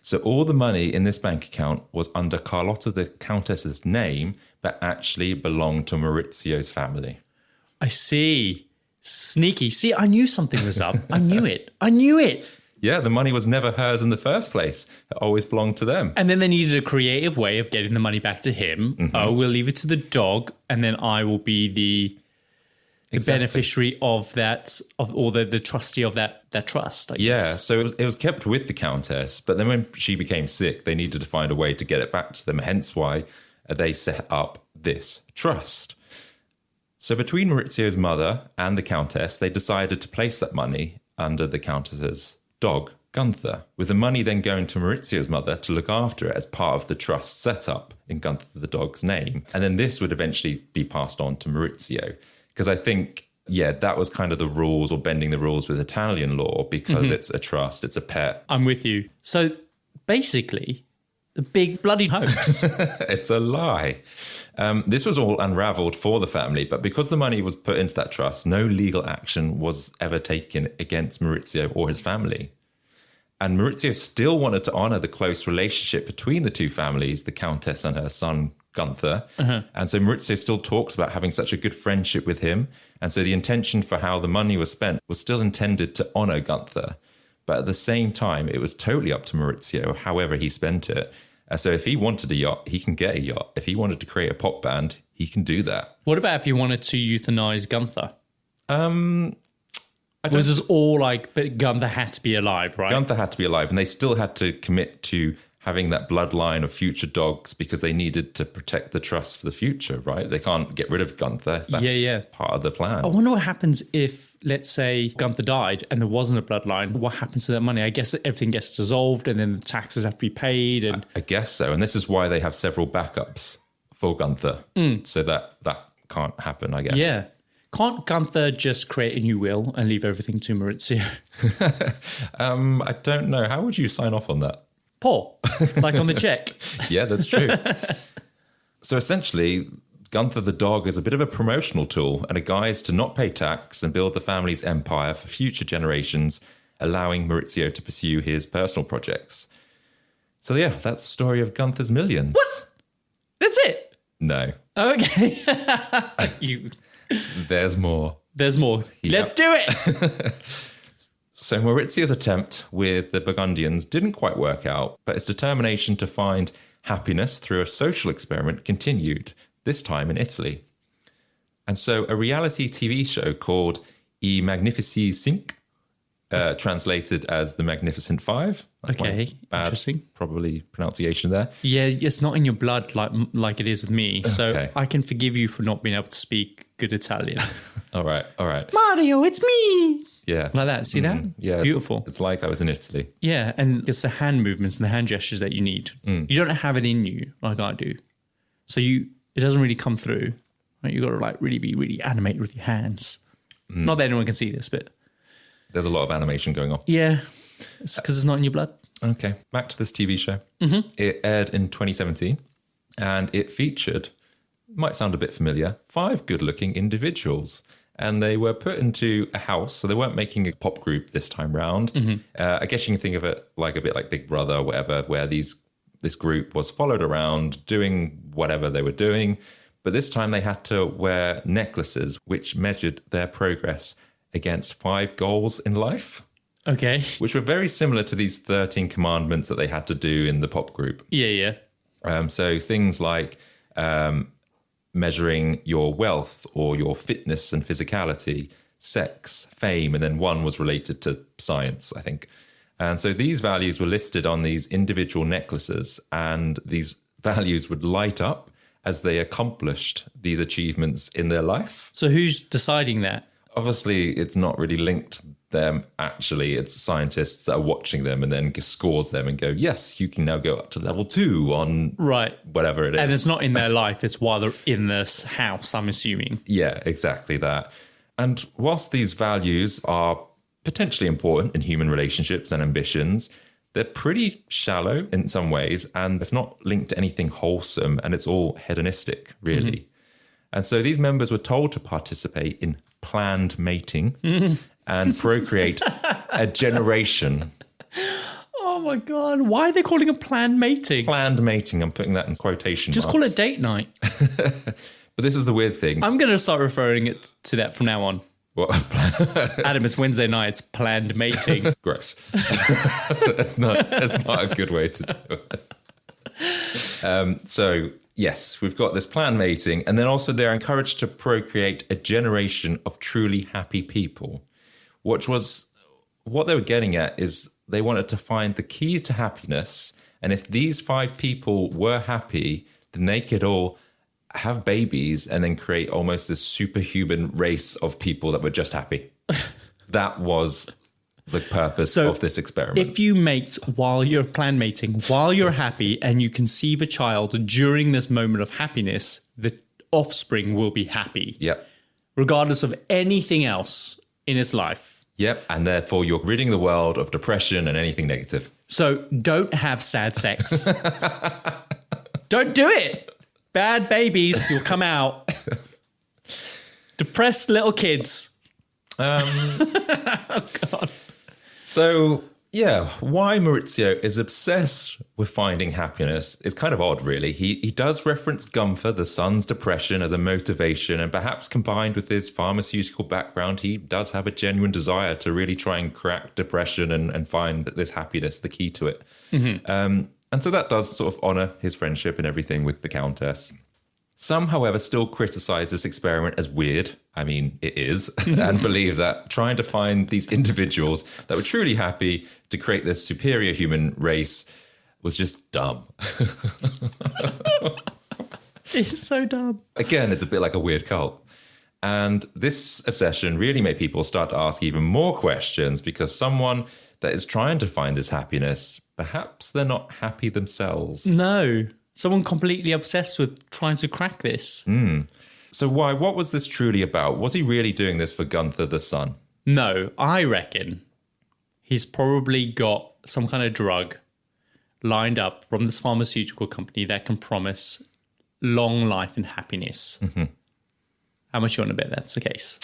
B: So all the money in this bank account was under Carlotta the Countess's name, but actually belonged to Maurizio's family.
A: I see. Sneaky. See, I knew something was up. I knew it. I knew it.
B: Yeah, the money was never hers in the first place. It always belonged to them.
A: And then they needed a creative way of getting the money back to him. Mm-hmm. Oh, we'll leave it to the dog, and then I will be the beneficiary of that, or the trustee of that trust. I guess.
B: Yeah, so it was kept with the Countess, but then when she became sick, they needed to find a way to get it back to them, hence why they set up this trust. So between Maurizio's mother and the Countess, they decided to place that money under the Countess's dog, Gunther, with the money then going to Maurizio's mother to look after it as part of the trust setup in Gunther the dog's name. And then this would eventually be passed on to Maurizio. Because I think, that was kind of the rules, or bending the rules with Italian law, because it's a trust, it's a pet.
A: I'm with you. So basically, the big bloody hoax.
B: It's a lie. This was all unraveled for the family, but because the money was put into that trust, no legal action was ever taken against Maurizio or his family. And Maurizio still wanted to honour the close relationship between the two families, the Countess and her son, Gunther. And so Maurizio still talks about having such a good friendship with him. And so the intention for how the money was spent was still intended to honour Gunther. But at the same time, it was totally up to Maurizio, however he spent it. So if he wanted a yacht, he can get a yacht. If he wanted to create a pop band, he can do that.
A: What about if he wanted to euthanize Gunther?
B: Was
A: this all but Gunther had to be alive, right?
B: Gunther had to be alive, and they still had to commit to having that bloodline of future dogs because they needed to protect the trust for the future, right? They can't get rid of Gunther. That's part of the plan.
A: I wonder what happens if, let's say, Gunther died and there wasn't a bloodline. What happens to that money? I guess everything gets dissolved and then the taxes have to be paid. And
B: I guess so. And this is why they have several backups for Gunther. So that can't happen, I guess.
A: Yeah. Can't Gunther just create a new will and leave everything to Maurizio?
B: I don't know. How would you sign off on that?
A: Paul, like on the check.
B: Yeah, that's true. So essentially, Gunther the dog is a bit of a promotional tool and a guise to not pay tax and build the family's empire for future generations, allowing Maurizio to pursue his personal projects. So that's the story of Gunther's millions.
A: What? That's it?
B: No.
A: Okay.
B: There's more.
A: Let's do it.
B: So Maurizio's attempt with the Burgundians didn't quite work out, but his determination to find happiness through a social experiment continued, this time in Italy. And so a reality TV show called I Magnifici Cinque, translated as The Magnificent Five. That's
A: okay,
B: bad,
A: interesting.
B: Probably pronunciation there.
A: Yeah, it's not in your blood like it is with me, so
B: Okay.
A: I can forgive you for not being able to speak good Italian.
B: All right.
A: Mario, it's me!
B: Yeah.
A: Like that, see that?
B: Yeah.
A: Beautiful.
B: It's like I was in Italy.
A: Yeah, and it's the hand movements and the hand gestures that you need. You don't have it in you like I do. So it doesn't really come through. Right? You got to really be really animated with your hands. Not that anyone can see this, but
B: There's a lot of animation going on.
A: yeah, it's because it's not in your blood.
B: Okay, back to this TV show. It aired in 2017, and it featured, might sound a bit familiar, 5 good-looking individuals. And they were put into a house, so they weren't making a pop group this time round. I guess you can think of it like a bit like Big Brother or whatever, where this group was followed around doing whatever they were doing. But this time they had to wear necklaces which measured their progress against 5 goals in life.
A: Okay.
B: Which were very similar to these 13 commandments that they had to do in the pop group.
A: Yeah.
B: So things like measuring your wealth or your fitness and physicality, sex, fame, and then one was related to science, I think. And so these values were listed on these individual necklaces, and these values would light up as they accomplished these achievements in their life.
A: So who's deciding that?
B: Obviously, it's not really linked to them, actually. It's scientists that are watching them and then scores them and go, yes, you can now go up to level 2 on whatever it is.
A: And it's not in their life, it's while they're in this house, I'm assuming.
B: Yeah, exactly that. And whilst these values are potentially important in human relationships and ambitions, they're pretty shallow in some ways, and it's not linked to anything wholesome, and it's all hedonistic, really. And so these members were told to participate in planned mating and procreate a generation.
A: Oh my God, why are they calling it planned mating?
B: Planned mating, I'm putting that in quotation
A: Just
B: marks.
A: call it date night.
B: But this is the weird thing.
A: I'm going to start referring it to that from now on.
B: What?
A: Adam, it's Wednesday night, it's planned mating.
B: Gross. That's not a good way to do it. So, yes, we've got this planned mating, and then also they're encouraged to procreate a generation of truly happy people, which was what they were getting at is they wanted to find the key to happiness. And if these 5 people were happy, then they could all have babies and then create almost this superhuman race of people that were just happy. That was the purpose of this experiment.
A: If you mate while you're clan mating, while you're happy, and you conceive a child during this moment of happiness, the offspring will be happy.
B: Yep.
A: Regardless of anything else in its life.
B: Yep. And therefore, you're ridding the world of depression and anything negative.
A: So don't have sad sex. Don't do it. Bad babies will come out. Depressed little kids. Oh, God.
B: So, yeah, why Maurizio is obsessed with finding happiness is kind of odd, really. He does reference Gunther, the son's depression, as a motivation, and perhaps combined with his pharmaceutical background, he does have a genuine desire to really try and crack depression and find this happiness, the key to it. Mm-hmm. And so that does sort of honour his friendship and everything with the Countess. Some, however, still criticise this experiment as weird. I mean, it is, and believe that trying to find these individuals that were truly happy to create this superior human race was just dumb.
A: It's so dumb.
B: Again, it's a bit like a weird cult. And this obsession really made people start to ask even more questions, because someone that is trying to find this happiness, perhaps they're not happy themselves.
A: No. Someone completely obsessed with trying to crack this.
B: So why? What was this truly about? Was he really doing this for Gunther the son?
A: No, I reckon he's probably got some kind of drug lined up from this pharmaceutical company that can promise long life and happiness. Mm-hmm. How much you want to bet that's the case?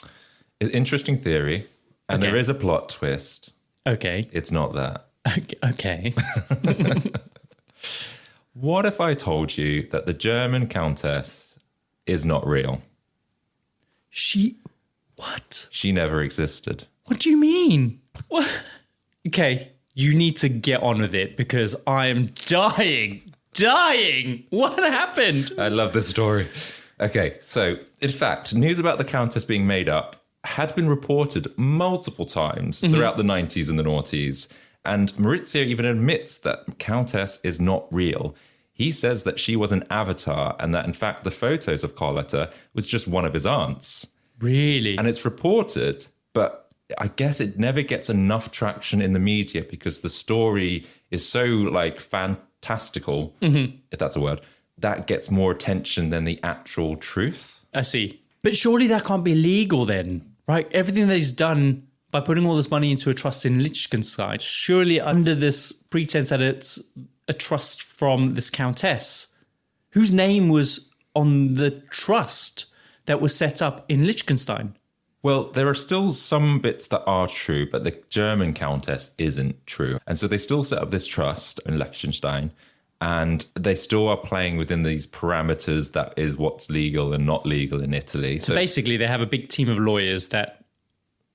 B: Interesting theory. And
A: Okay.
B: there is a plot twist.
A: Okay.
B: It's not that.
A: Okay.
B: What if I told you that the German Countess is not real?
A: What?
B: She never existed.
A: What do you mean? What? Okay, you need to get on with it because I am dying. What happened?
B: I love this story. Okay, so in fact, news about the Countess being made up had been reported multiple times throughout the 90s and the noughties. And Maurizio even admits that Countess is not real. He says that she was an avatar and that, in fact, the photos of Carlotta was just one of his aunts.
A: Really?
B: And it's reported, but I guess it never gets enough traction in the media because the story is so, like, fantastical, if that's a word, that gets more attention than the actual truth.
A: I see. But surely that can't be legal then, right? Everything that he's done by putting all this money into a trust in Liechtenstein, surely under this pretense that it's a trust from this countess, whose name was on the trust that was set up in Liechtenstein.
B: Well, there are still some bits that are true, but the German Countess isn't true. And so they still set up this trust in Liechtenstein, and they still are playing within these parameters that is what's legal and not legal in Italy.
A: So basically they have a big team of lawyers that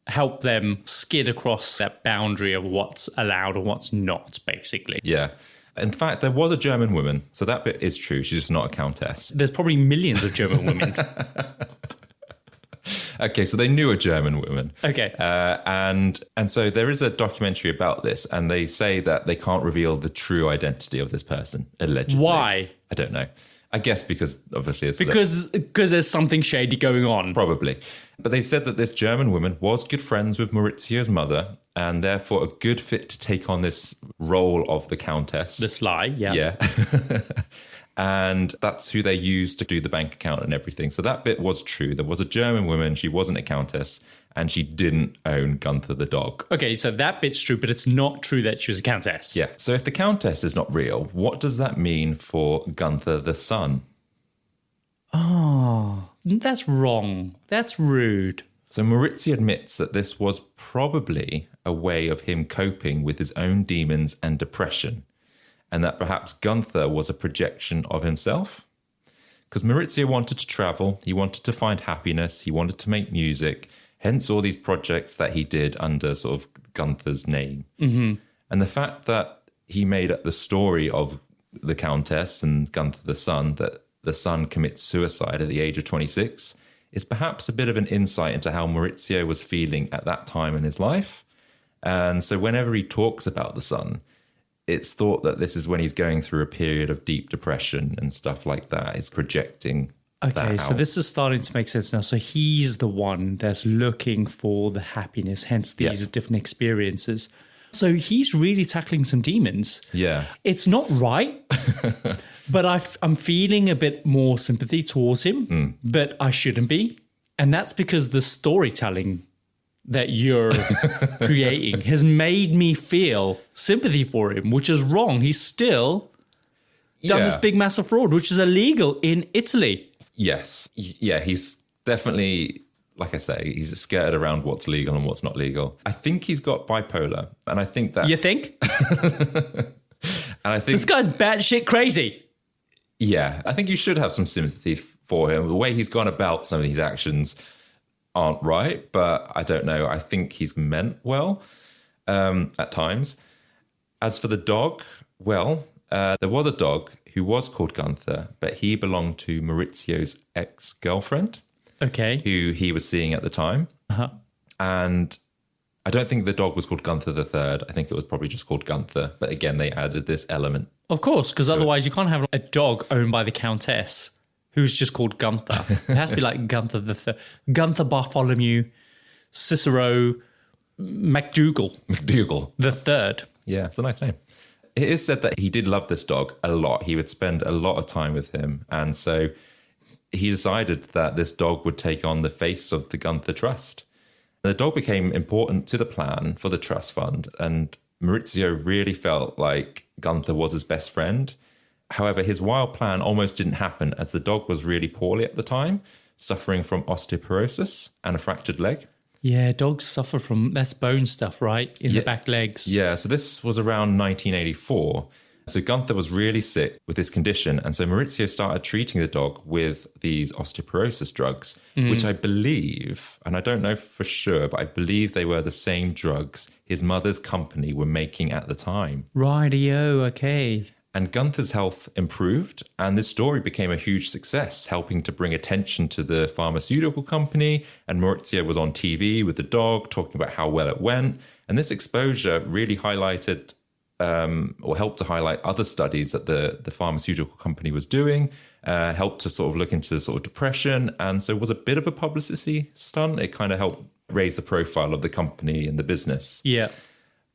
A: help them skid across that boundary of what's allowed and what's not, basically.
B: Yeah. In fact, there was a German woman, so that bit is true. She's just not a countess.
A: There's probably millions of German women.
B: Okay, so they knew a German woman.
A: Okay.
B: And so there is a documentary about this, and they say that they can't reveal the true identity of this person, allegedly.
A: Why?
B: I don't know. I guess because obviously it's
A: Because there's something shady going on.
B: probably. But they said that this German woman was good friends with Maurizio's mother, and therefore a good fit to take on this role of the countess.
A: The sly, yeah.
B: Yeah. And that's who they used to do the bank account and everything. So that bit was true. There was a German woman. She wasn't a countess, and she didn't own Gunther the dog.
A: Okay, so that bit's true, but it's not true that she was a countess.
B: Yeah. So if the countess is not real, what does that mean for Gunther the son?
A: Oh, that's wrong. That's rude.
B: So Maurizio admits that this was probably a way of him coping with his own demons and depression, and that perhaps Gunther was a projection of himself. Because Maurizio wanted to travel, he wanted to find happiness, he wanted to make music, hence all these projects that he did under sort of Gunther's name. Mm-hmm. And the fact that he made up the story of the Countess and Gunther the son, that the son commits suicide at the age of 26, is perhaps a bit of an insight into how Maurizio was feeling at that time in his life. And so whenever he talks about the son, it's thought that this is when he's going through a period of deep depression and stuff like that. He's projecting
A: Okay,
B: that
A: so
B: out.
A: this is starting to make sense now. So he's the one that's looking for the happiness, hence these different experiences. So he's really tackling some demons.
B: Yeah.
A: It's not right, but I'm feeling a bit more sympathy towards him, but I shouldn't be. And that's because the storytelling that you're creating has made me feel sympathy for him, which is wrong. He's still done this big, massive fraud, which is illegal in Italy.
B: Yes. Yeah, he's definitely, like I say, he's skirted around what's legal and what's not legal. I think he's got bipolar. And I think that...
A: You think?
B: And I think...
A: This guy's batshit crazy.
B: Yeah, I think you should have some sympathy for him. The way he's gone about some of these actions aren't right, but I don't know. I think he's meant well at times. As for the dog, well, there was a dog who was called Gunther, but he belonged to Maurizio's ex-girlfriend, who he was seeing at the time. And I don't think the dog was called Gunther III. I think it was probably just called Gunther. But again, they added this element.
A: Of course, because otherwise you can't have a dog owned by the Countess who's just called Gunther. It has to be like Gunther III. Gunther Bartholomew Cicero MacDougall.
B: MacDougall.
A: The third.
B: Yeah, it's a nice name. It is said that he did love this dog a lot. He would spend a lot of time with him. And so he decided that this dog would take on the face of the Gunther Trust. The dog became important to the plan for the trust fund, and Maurizio really felt like Gunther was his best friend. However, his wild plan almost didn't happen as the dog was really poorly at the time, suffering from osteoporosis and a fractured leg.
A: Yeah, dogs suffer from less bone stuff, right? In the back legs.
B: Yeah, so this was around 1984. So Gunther was really sick with this condition. And so Maurizio started treating the dog with these osteoporosis drugs, which I believe, and I don't know for sure, but I believe they were the same drugs his mother's company were making at the time.
A: Rightio, okay.
B: And Gunther's health improved, and this story became a huge success, helping to bring attention to the pharmaceutical company. And Maurizio was on TV with the dog, talking about how well it went. And this exposure really highlighted or helped to highlight other studies that the pharmaceutical company was doing, helped to sort of look into sort of depression. And so it was a bit of a publicity stunt. It kind of helped raise the profile of the company and the business.
A: Yeah.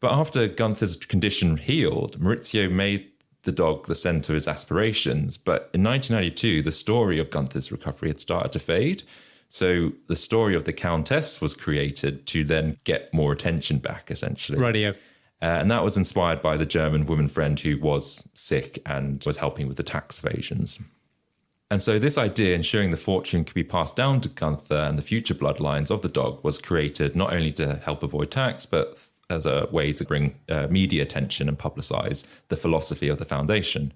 B: But after Gunther's condition healed, Maurizio made the dog the centre of his aspirations. But in 1992, the story of Gunther's recovery had started to fade. So the story of the Countess was created to then get more attention back, essentially.
A: Rightio.
B: And that was inspired by the German woman friend who was sick and was helping with the tax evasions. And so this idea, ensuring the fortune could be passed down to Gunther and the future bloodlines of the dog, was created not only to help avoid tax, but as a way to bring media attention and publicise the philosophy of the foundation.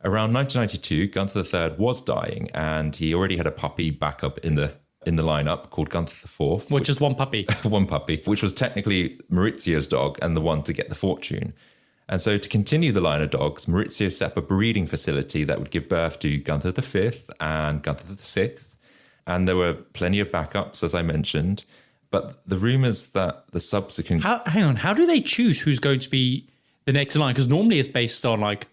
B: Around 1992, Gunther III was dying, and he already had a puppy backup in the lineup called Gunther IV.
A: Which is one puppy.
B: One puppy, which was technically Maurizio's dog and the one to get the fortune. And so to continue the line of dogs, Maurizio set up a breeding facility that would give birth to Gunther V and Gunther VI. And there were plenty of backups, as I mentioned. But the rumours that the subsequent...
A: Hang on, how do they choose who's going to be the next in line? Because normally it's based on, like,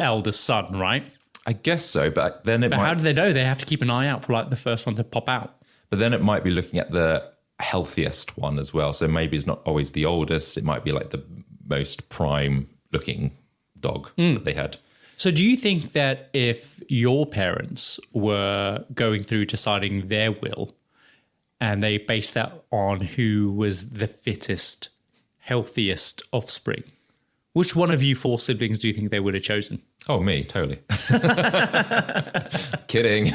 A: eldest son, right?
B: I guess so, but then it might...
A: how do they know? They have to keep an eye out for, like, the first one to pop out.
B: But then it might be looking at the healthiest one as well. So maybe it's not always the oldest. It might be, like, the most prime-looking dog that they had.
A: So do you think that if your parents were going through deciding their will and they based that on who was the fittest, healthiest offspring, which one of you four siblings do you think they would have chosen?
B: Oh, me, totally. Kidding.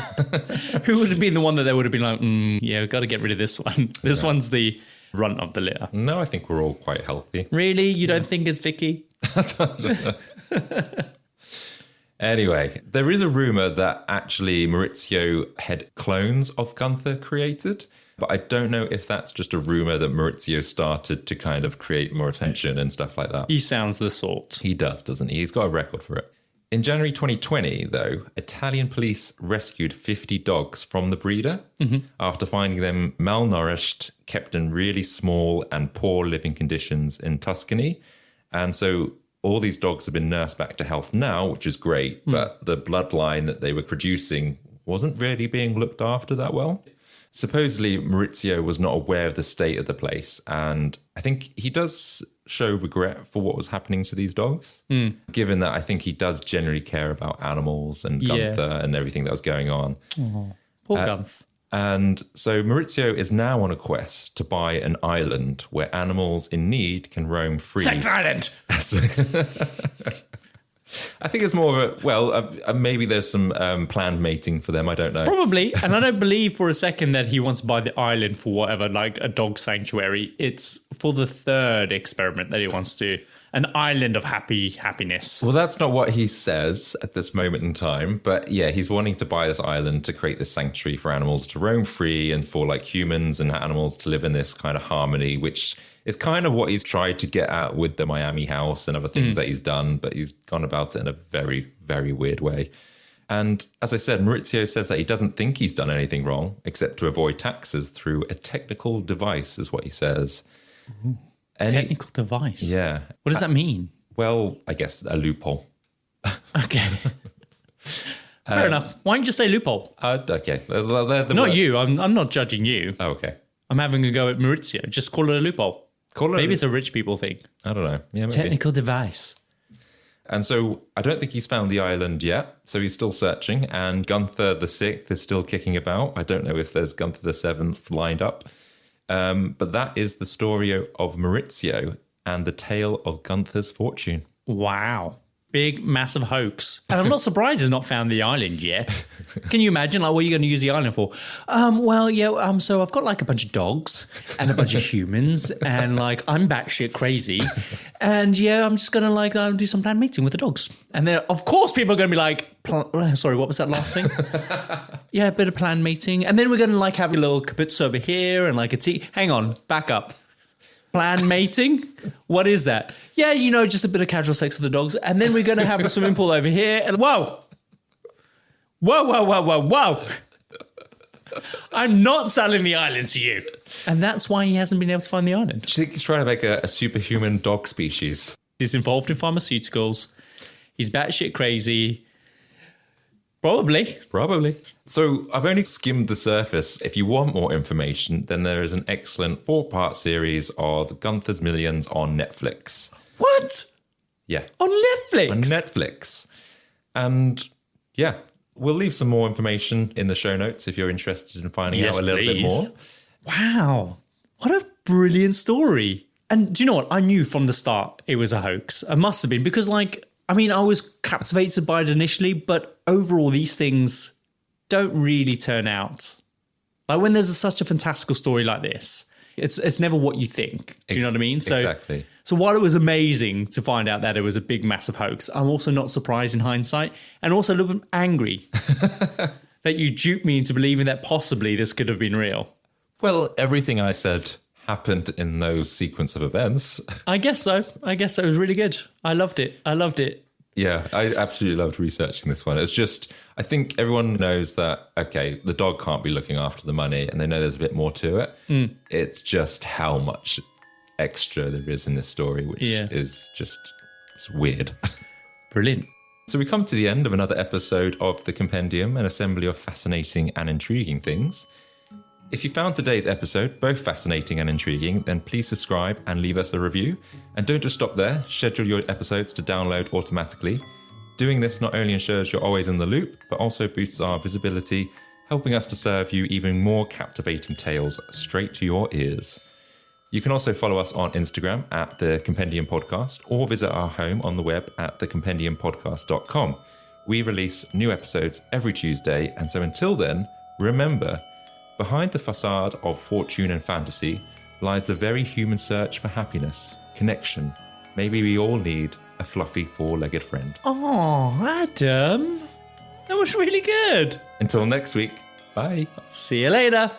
A: Who would have been the one that they would have been like, yeah, we've got to get rid of this one. This one's the runt of the litter.
B: No, I think we're all quite healthy.
A: Really? You don't think it's Vicky?
B: Anyway, there is a rumour that actually Maurizio had clones of Gunther created, but I don't know if that's just a rumour that Maurizio started to kind of create more attention and stuff like that.
A: He sounds the sort.
B: He does, doesn't he? He's got a record for it. In January 2020, though, Italian police rescued 50 dogs from the breeder after finding them malnourished, kept in really small and poor living conditions in Tuscany. And so all these dogs have been nursed back to health now, which is great, but the bloodline that they were producing wasn't really being looked after that well. Supposedly, Maurizio was not aware of the state of the place, and I think he does show regret for what was happening to these dogs, given that I think he does generally care about animals and Gunther and everything that was going on.
A: Poor Gunther.
B: And so Maurizio is now on a quest to buy an island where animals in need can roam free.
A: Sex Island!
B: I think it's more of maybe there's some planned mating for them. I don't know.
A: Probably. And I don't believe for a second that he wants to buy the island for whatever, like a dog sanctuary. It's for the third experiment that he wants to. An island of happiness.
B: Well, that's not what he says at this moment in time. But yeah, he's wanting to buy this island to create this sanctuary for animals to roam free and for like humans and animals to live in this kind of harmony, which is kind of what he's tried to get at with the Miami house and other things that he's done. But he's gone about it in a very, very weird way. And as I said, Maurizio says that he doesn't think he's done anything wrong except to avoid taxes through a technical device, is what he says.
A: Technical device?
B: Yeah.
A: What does that mean?
B: Well, I guess a loophole.
A: Okay. Fair enough. Why don't you just say loophole?
B: Okay.
A: Not you. I'm not judging you.
B: Oh, okay.
A: I'm having a go at Maurizio. Just call it a loophole. Maybe it's a rich people thing.
B: I don't know. Yeah, maybe.
A: Technical device.
B: And so I don't think he's found the island yet. So he's still searching. And Gunther the Sixth is still kicking about. I don't know if there's Gunther the Seventh lined up. But that is the story of Maurizio and the tale of Gunther's fortune.
A: Wow. Big, massive hoax. And I'm not surprised he's not found the island yet. Can you imagine, like, what are you going to use the island for? So I've got, like, a bunch of dogs and a bunch of humans and, like, I'm batshit crazy. And, yeah, I'm just going to, like, do some planned mating with the dogs. And then, of course, people are going to be like, sorry, what was that last thing? Yeah, a bit of planned mating. And then we're going to, like, have a little kibitz over here and, like, a tea. Hang on, back up. Planned mating? What is that? Yeah, just a bit of casual sex with the dogs. And then we're going to have a swimming pool over here. And whoa. I'm not selling the island to you. And that's why he hasn't been able to find the island.
B: Do you think he's trying to make a superhuman dog species?
A: He's involved in pharmaceuticals. He's batshit crazy. Probably.
B: So I've only skimmed the surface. If you want more information, then there is an excellent 4-part series of Gunther's Millions on Netflix.
A: What?
B: Yeah.
A: On Netflix?
B: On Netflix. And yeah, we'll leave some more information in the show notes if you're interested in finding out a little bit more.
A: Wow. What a brilliant story. And do you know what? I knew from the start it was a hoax. It must have been because, I was captivated by it initially, but overall, these things don't really turn out. Like when there's such a fantastical story like this, it's never what you think. Do you know what I mean? So,
B: exactly.
A: So while it was amazing to find out that it was a big, massive hoax, I'm also not surprised in hindsight and also a little bit angry that you duped me into believing that possibly this could have been real.
B: Well, everything I said happened in those sequence of events.
A: I guess so. It was really good. I loved it.
B: Yeah, I absolutely loved researching this one. It's just, I think everyone knows that, okay, the dog can't be looking after the money and they know there's a bit more to it. It's just how much extra there is in this story, which is just, it's weird.
A: Brilliant.
B: So we come to the end of another episode of The Compendium, an assembly of fascinating and intriguing things. If you found today's episode both fascinating and intriguing, then please subscribe and leave us a review. And don't just stop there, schedule your episodes to download automatically. Doing this not only ensures you're always in the loop, but also boosts our visibility, helping us to serve you even more captivating tales straight to your ears. You can also follow us on Instagram at The Compendium Podcast or visit our home on the web at thecompendiumpodcast.com. We release new episodes every Tuesday, and so until then, remember, behind the facade of fortune and fantasy lies the very human search for happiness, connection. Maybe we all need a fluffy 4-legged friend.
A: Oh, Adam. That was really good.
B: Until next week, bye.
A: See you later.